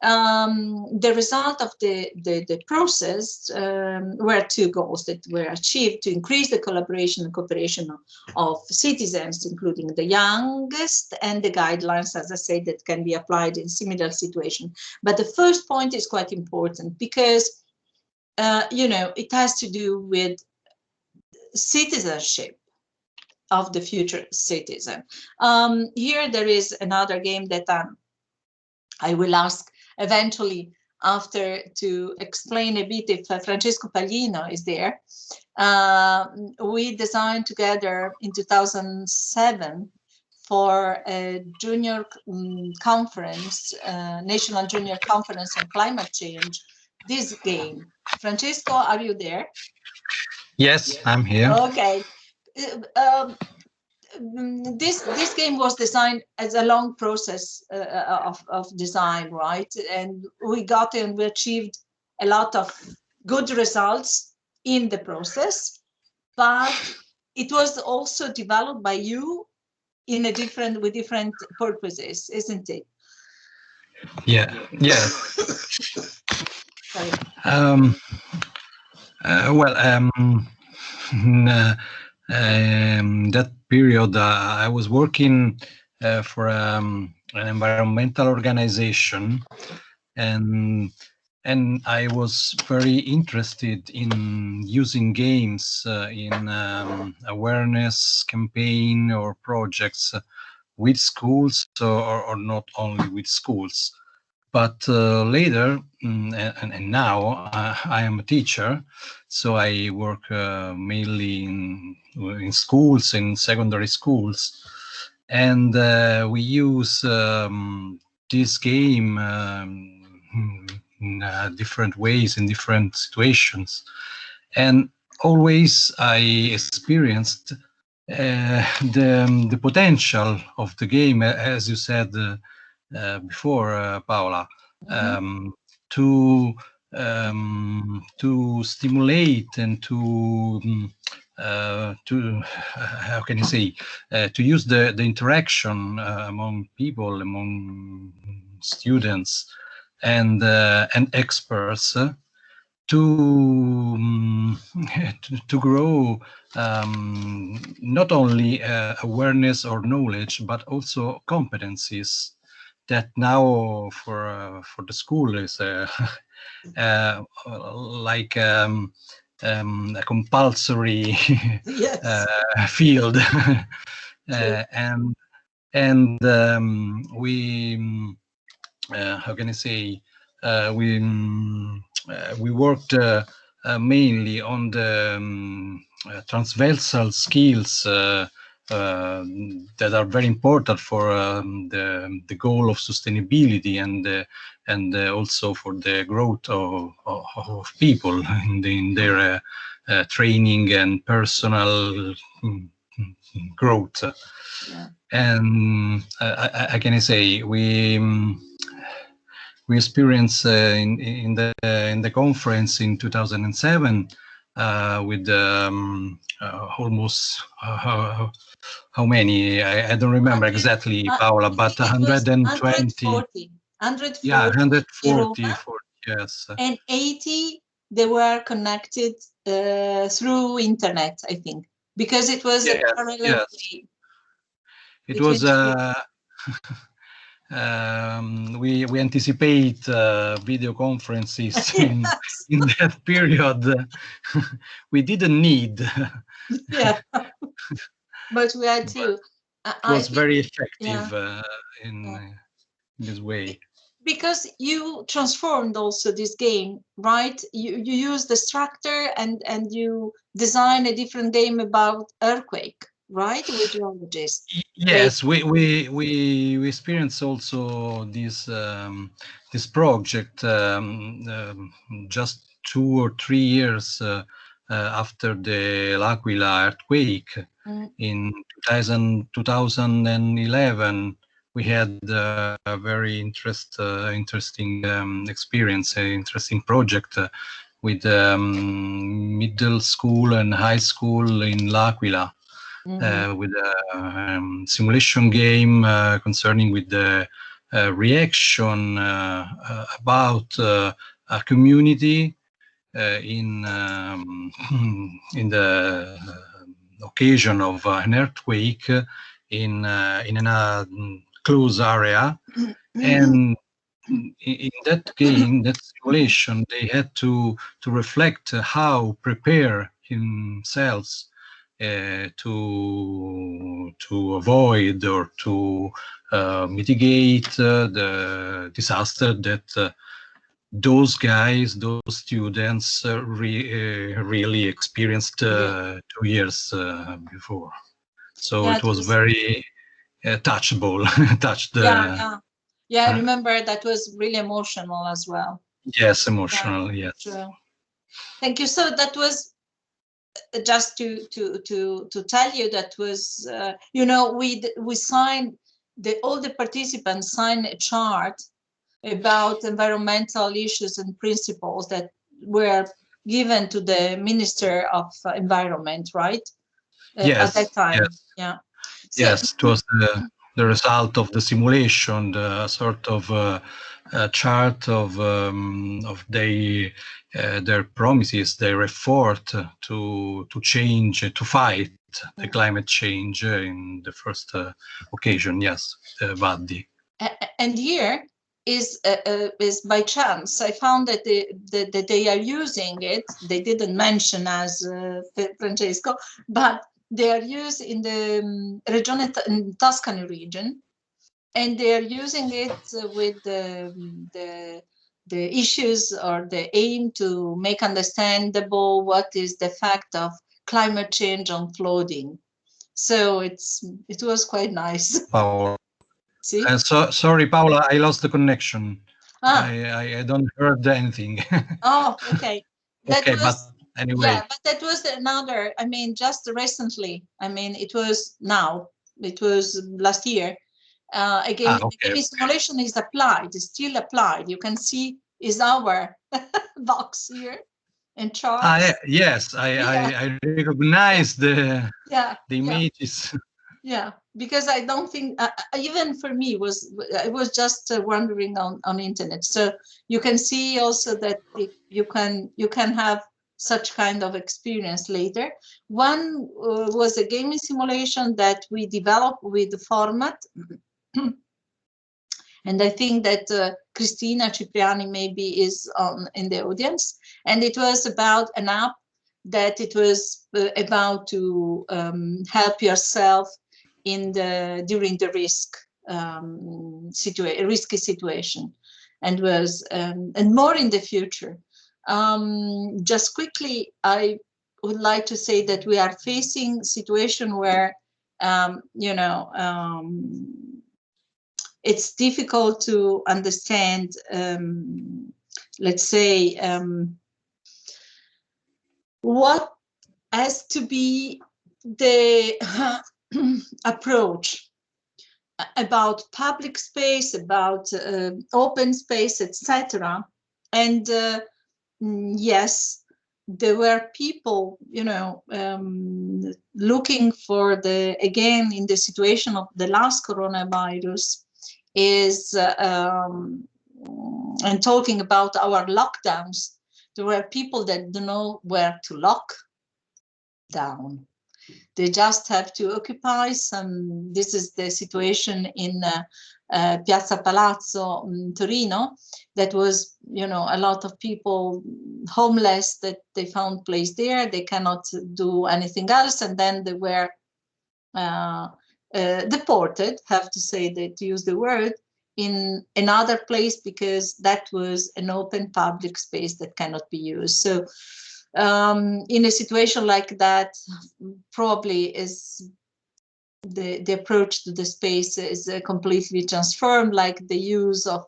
The result of the process were two goals that were achieved: to increase the collaboration and cooperation of citizens, including the youngest, and the guidelines, as I said, that can be applied in similar situations. But the first point is quite important, because it has to do with citizenship of the future citizen. Here there is another game that I will ask eventually after to explain a bit if Francesco Paglino is there. We designed together in 2007 for a junior conference, National Junior Conference on Climate Change, this game. Francesco, are you there? Yes, I'm here. Okay. This game was designed as a long process of design, right? And we achieved a lot of good results in the process, but it was also developed by you in a with different purposes, isn't it? Yeah, yeah. Sorry. Well, in, that period, I was working for an environmental organization, and I was very interested in using games in awareness campaign or projects with schools, or not only with schools. But later, and now, I am a teacher, so I work mainly in schools, in secondary schools, and we use this game in different ways, in different situations, and always I experienced the potential of the game, as you said before, Paola, um, to stimulate and to how can you say, to use the interaction among people, among students and experts, to to grow not only awareness or knowledge, but also competencies that now for the school is like a compulsory Yes. field. And we how can I say, we worked mainly on the transversal skills that are very important for the goal of sustainability, and also for the growth of people in their training and personal growth. Yeah. And I can say we experienced in the conference in 2007 with almost how many, I don't remember exactly, Paola, but It was 120. 140, Yeah, 140, Roma, yes. and 80 they were connected through internet, I think, because it was a Yes, parallel yes. way It between was the we anticipate video conferences yes. in that period. We didn't need. Yeah, but we had But to. it I was think, very yeah, effective yeah. in this way. Because you transformed also this game, right? You use the structure and you design a different game about earthquake, right? With geologists. They Yes, we experienced also this project just 2 or 3 years after the L'Aquila earthquake in 2011. We had a very interesting experience, an interesting project with middle school and high school in L'Aquila, with a simulation game concerning with the reaction about a community in the occasion of an earthquake in a closed area, and in that game, that simulation, they had to reflect how prepare themselves to avoid or to mitigate the disaster that those guys, those students, really experienced 2 years before. So Yeah, it was very touchable, touched. Yeah, I remember that was really emotional as well. Yes, emotional. Yes. True. Thank you. So that was just to tell you that was we signed all the participants signed a chart about environmental issues and principles that were given to the Minister of Environment, right? At that time. Yes. Yeah. So, Yes, it was the result of the simulation, the sort of chart of their promises, their effort to change, to fight the climate change in the first occasion. Yes, Vaddi. and here is by chance I found that they are using it. They didn't mention as Francesco, but they are used in the Regione in Tuscany region, and they are using it with the issues or the aim to make understandable what is the effect of climate change on flooding. So it was quite nice. Paola. See? Sorry, Paola, I lost the connection. Ah. I don't heard anything. Oh, okay. That Okay, was, but anyway. yeah, but that was another, I mean, just recently. I mean, it was now, it was last year. Again, the Okay. game simulation is applied, is still applied. You can see is our box here and charts. Yes, I recognize the images. Yeah, because I don't think even for me I was just wandering on internet. So you can see also that you can have such kind of experience later. One was a gaming simulation that we developed with the format. And I think that Cristina Cipriani maybe is in the audience. And it was about an app that it was about to help yourself during the risky situation, and was and more in the future. Just quickly, I would like to say that we are facing situation where it's difficult to understand, let's say, what has to be the approach about public space, about open space, etc. And yes, there were people, looking for again, in the situation of the last coronavirus, is and talking about our lockdowns. There were people that don't know where to lock down. They just have to occupy some. This is the situation in Piazza Palazzo in Torino. That was, a lot of people homeless that they found place there. They cannot do anything else, and then they were deported. Have to say that, to use the word, in another place because that was an open public space that cannot be used. So in a situation like that, probably is the approach to the space is completely transformed, like the use of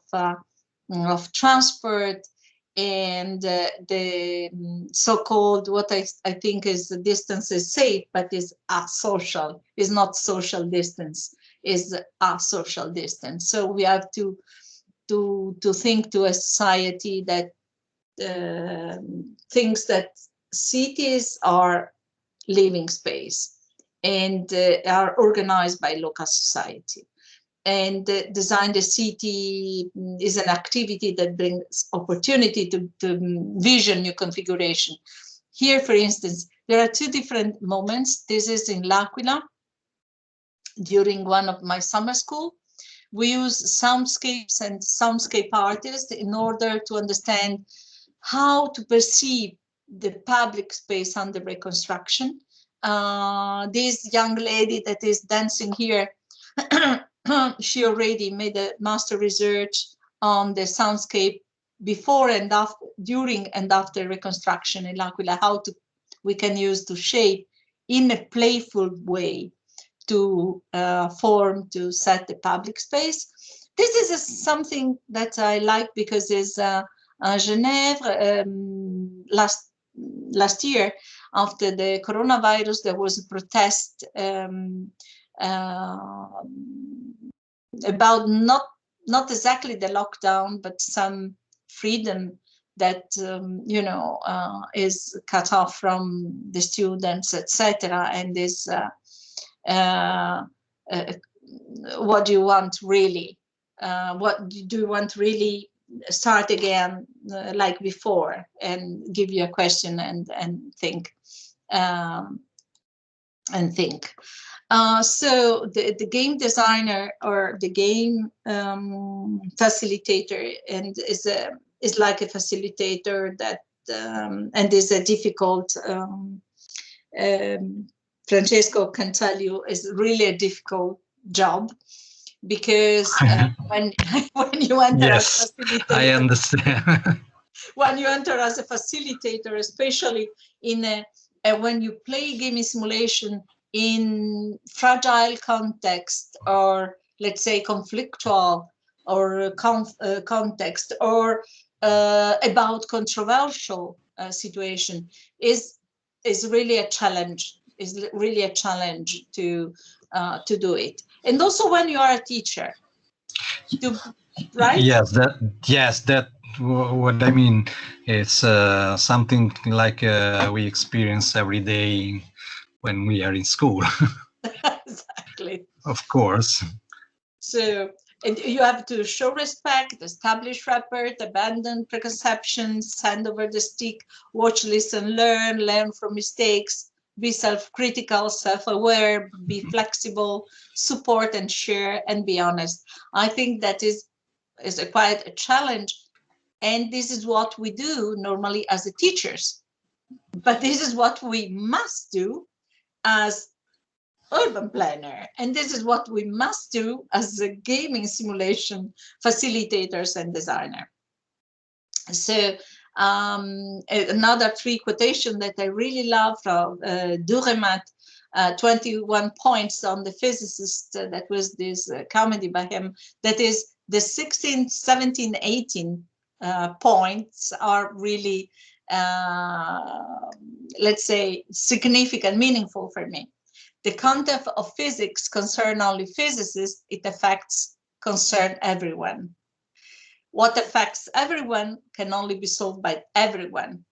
transport and the so-called, what I think is the distance is safe, but is asocial, is not social distance, is asocial distance. So we have to think to a society that thinks that cities are living space and are organized by local society. And design the city is an activity that brings opportunity to vision new configuration. Here, for instance, there are two different moments. This is in L'Aquila during one of my summer school, we use soundscapes and soundscape artists in order to understand how to perceive the public space under reconstruction. This young lady that is dancing here, she already made a master research on the soundscape before and after, during and after reconstruction in L'Aquila, how we can use to shape in a playful way to form, to set the public space. This is something that I like because it's Genève last year, after the coronavirus, there was a protest about not exactly the lockdown, but some freedom that is cut off from the students, etc. And is what do you want really? What do you want really? Start again like before, and give you a question and think. So the game designer or the game facilitator and is like a facilitator that and is a difficult. Francesco can tell you is really a difficult job, because when you enter Yes, as a facilitator, I understand. when you enter as a facilitator, especially in when you play gaming simulation in fragile context, or let's say conflictual, or context, or about controversial situation, is really a challenge. Is really a challenge to do it. And also when you are a teacher, right? Yes, that what I mean. It's something like we experience every day when we are in school. Exactly. Of course. So, and you have to show respect, establish rapport, abandon preconceptions, hand over the stick, watch, listen, learn from mistakes, be self-critical, self-aware, be flexible, support and share, and be honest. I think that is quite a challenge. And this is what we do normally as teachers. But this is what we must do as urban planner. And this is what we must do as a gaming simulation facilitators and designer. So another three quotation that I really love from Duremat, 21 points on the physicist, that was this comedy by him, that is the 16, 17, 18 points are really, let's say, significant, meaningful for me. The content of physics concern only physicists, it affects concern everyone. What affects everyone can only be solved by everyone.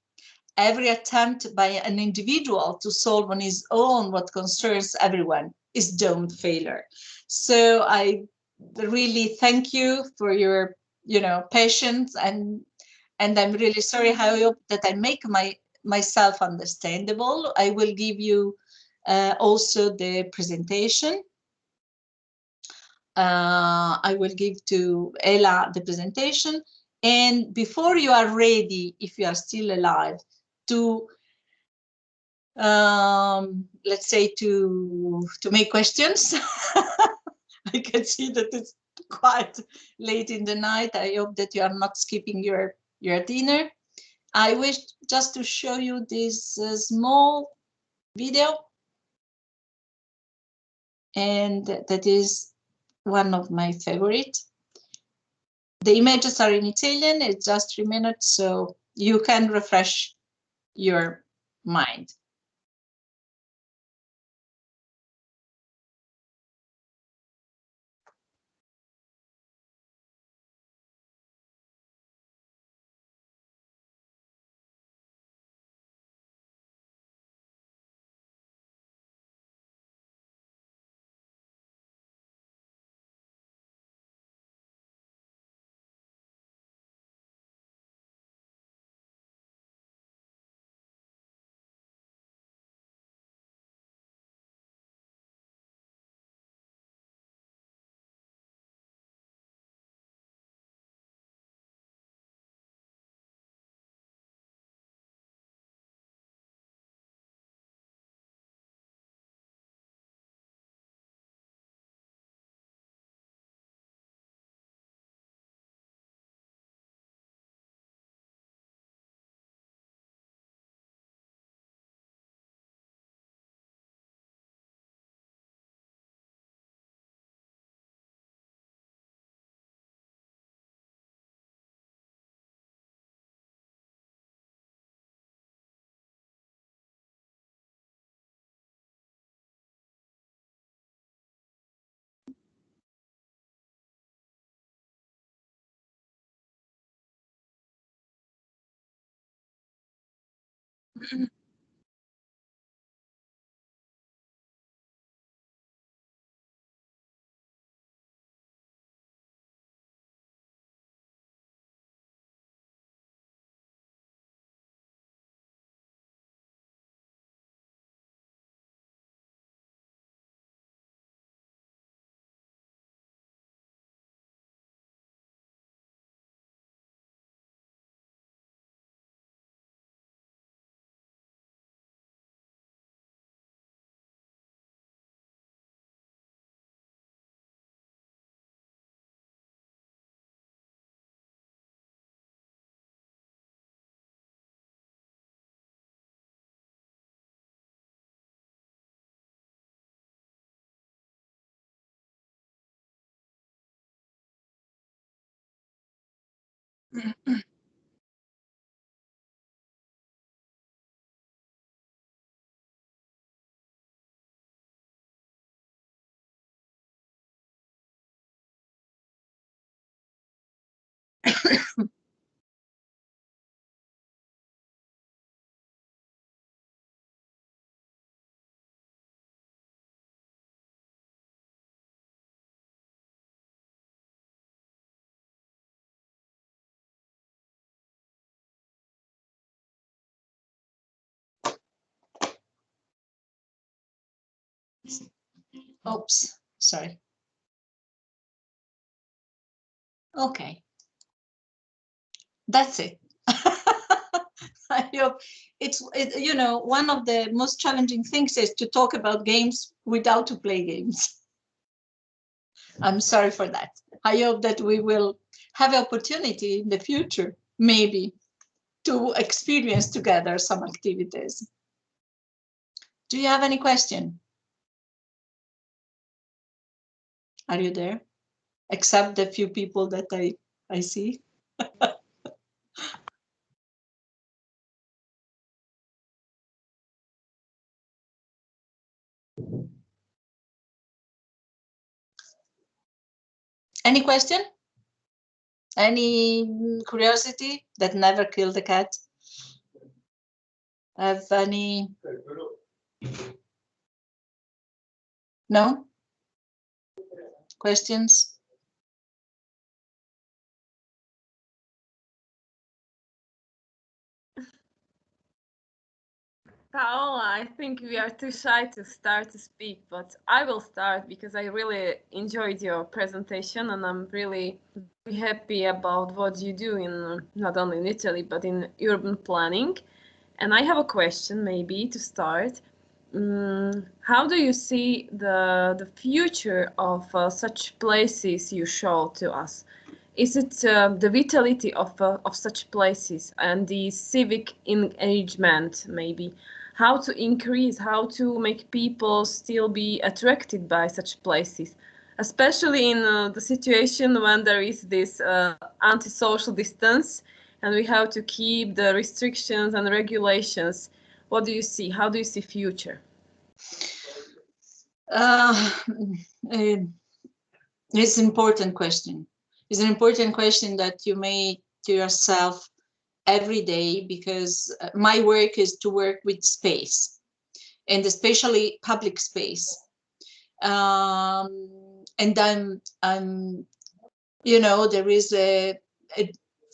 Every attempt by an individual to solve on his own what concerns everyone is doomed failure. So I really thank you for your, patience, and I'm really sorry. I hope that I make myself understandable. I will give you also the presentation. I will give to Ella the presentation. And before you are ready, if you are still alive, to let's say to make questions. I can see that it's quite late in the night. I hope that you are not skipping your dinner. I wish just to show you this small video, and that is one of my favorite. The images are in Italian. It's just 3 minutes, so you can refresh your mind. Oops, sorry. Okay, that's it. I hope you know, one of the most challenging things is to talk about games without to play games. I'm sorry for that. I hope that we will have opportunity in the future, maybe, to experience together some activities. Do you have any question? Are you there? Except the few people that I see. Any question? Any curiosity that never killed a cat? Have any? No? Questions? Paola, I think we are too shy to start to speak, but I will start because I really enjoyed your presentation and I'm really very happy about what you do in not only in Italy but in urban planning. And I have a question maybe to start. How do you see the future of such places you show to us? Is it the vitality of such places and the civic engagement maybe? How to increase, how to make people still be attracted by such places, especially in the situation when there is this anti-social distance and we have to keep the restrictions and regulations. What do you see? How do you see future? It's an important question. It's an important question that you make to yourself every day, because my work is to work with space, and especially public space. And I'm, you know, there is a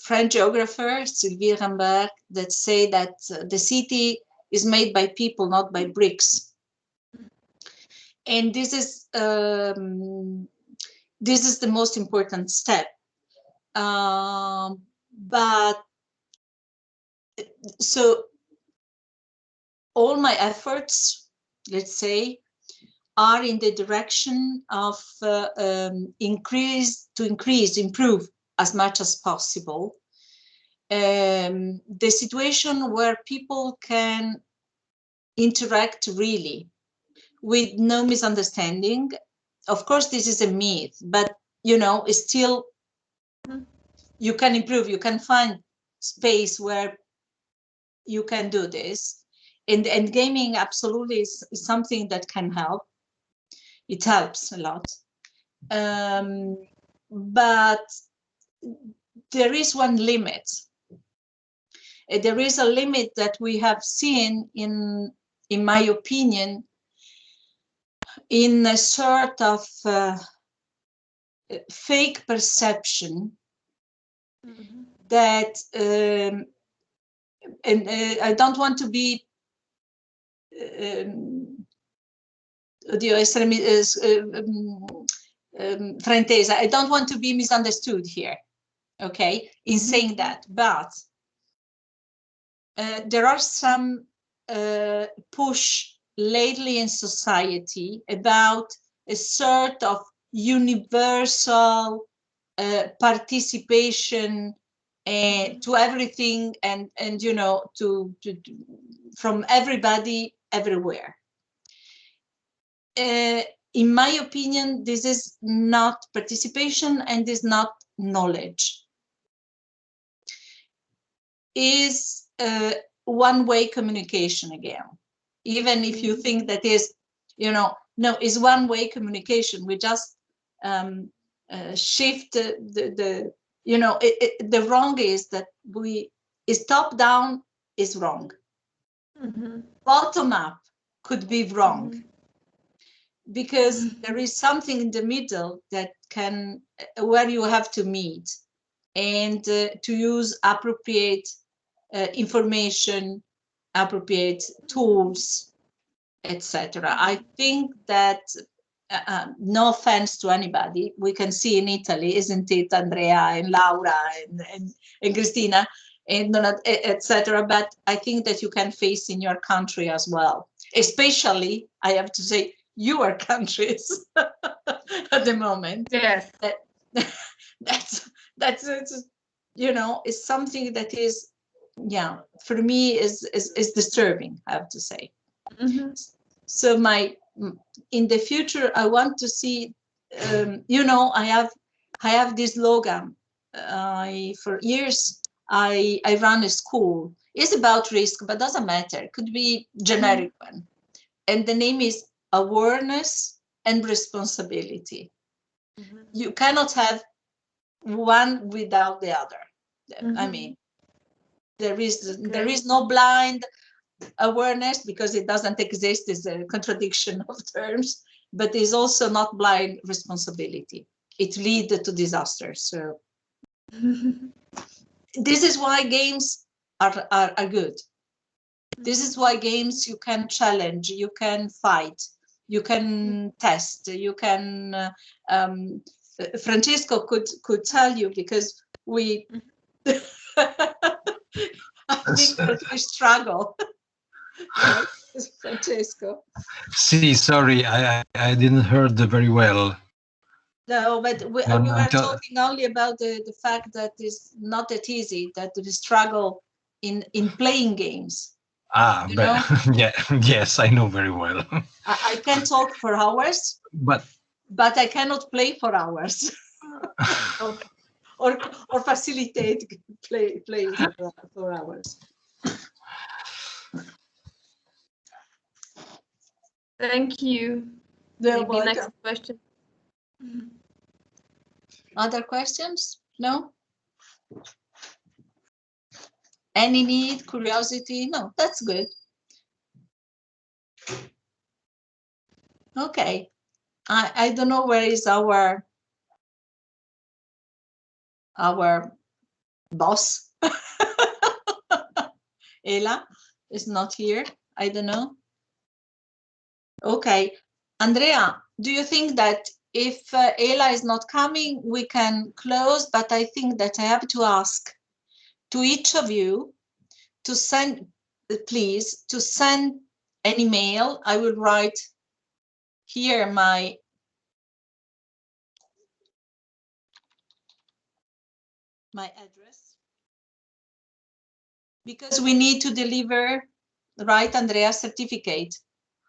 French geographer, Sylvie Rambert, that say that the city is made by people, not by bricks. And this is the most important step. But so all my efforts, let's say, are in the direction of improve as much as possible the situation where people can interact really with no misunderstanding. Of course, this is a myth, but you know, it's still, you can improve, you can find space where you can do this. And gaming absolutely is something that can help. It helps a lot. But there is one limit. There is a limit that we have seen in my opinion, in a sort of fake perception that, and I don't want to be fraintesa, I don't want to be misunderstood here, okay, in saying that, but there are some push lately in society about a sort of universal participation to everything, and you know, to from everybody everywhere. In my opinion, this is not participation and is not knowledge. Is one-way communication again, even if you think that is, you know, no, is one-way communication. We just shift the you know, the wrong is that is top down is wrong. Bottom up could be wrong, because there is something in the middle that can, where you have to meet and to use appropriate information, appropriate tools, etc. I think that, no offense to anybody, we can see in Italy, isn't it, Andrea and Laura and Cristina, and etc. But I think that you can face in your country as well, especially, I have to say, your countries at the moment. Yes. That's you know, is something that is, yeah, for me is disturbing, I have to say. So in the future, I want to see, you know, I have this slogan. For years, I run a school. It's about risk, but doesn't matter. It could be generic one. And the name is awareness and responsibility. You cannot have one without the other. I mean, there is no blind awareness, because it doesn't exist, is a contradiction of terms, but is also not blind responsibility. It leads to disasters. So this is why games are good. This is why games, you can challenge, you can fight, you can test, you can Francesco could tell you, because we I think that we struggle. Right, Francesco? See, sorry, I didn't heard very well. No, but we were talking only about the fact that it's not that easy, that we struggle in playing games. Ah, but yeah, yes, I know very well. I can talk for hours, but I cannot play for hours. or facilitate play for hours. Thank you. Maybe next question. Other questions? No? Any need, curiosity? No, that's good. Okay. I don't know where is our boss. Ela is not here. I don't know. Okay. Andrea, do you think that if Ela is not coming, we can close? But I think that I have to ask to each of you to send, please, to send an email. I will write here my address, because we need to deliver, right, Andrea, certificate,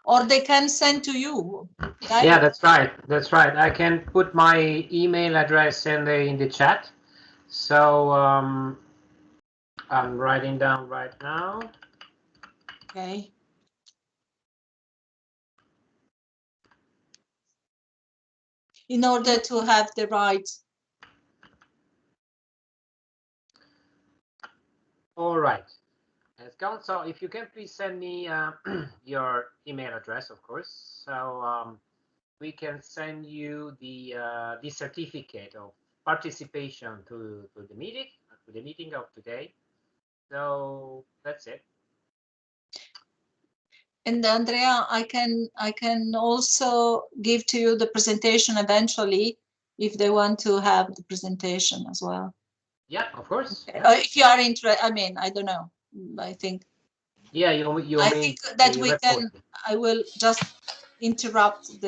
or they can send to you. Right? Yeah, that's right. That's right. I can put my email address in the chat. So I'm writing down right now. Okay. In order to have the right. All right. Let's go. So if you can please send me your email address, of course. So we can send you the certificate of participation to the meeting of today. So that's it. And Andrea, I can also give to you the presentation eventually if they want to have the presentation as well. Yeah, of course. Okay. Yeah. If you are interested, I mean, I don't know. I think. Yeah, you I mean think that the we report. can. I will just interrupt the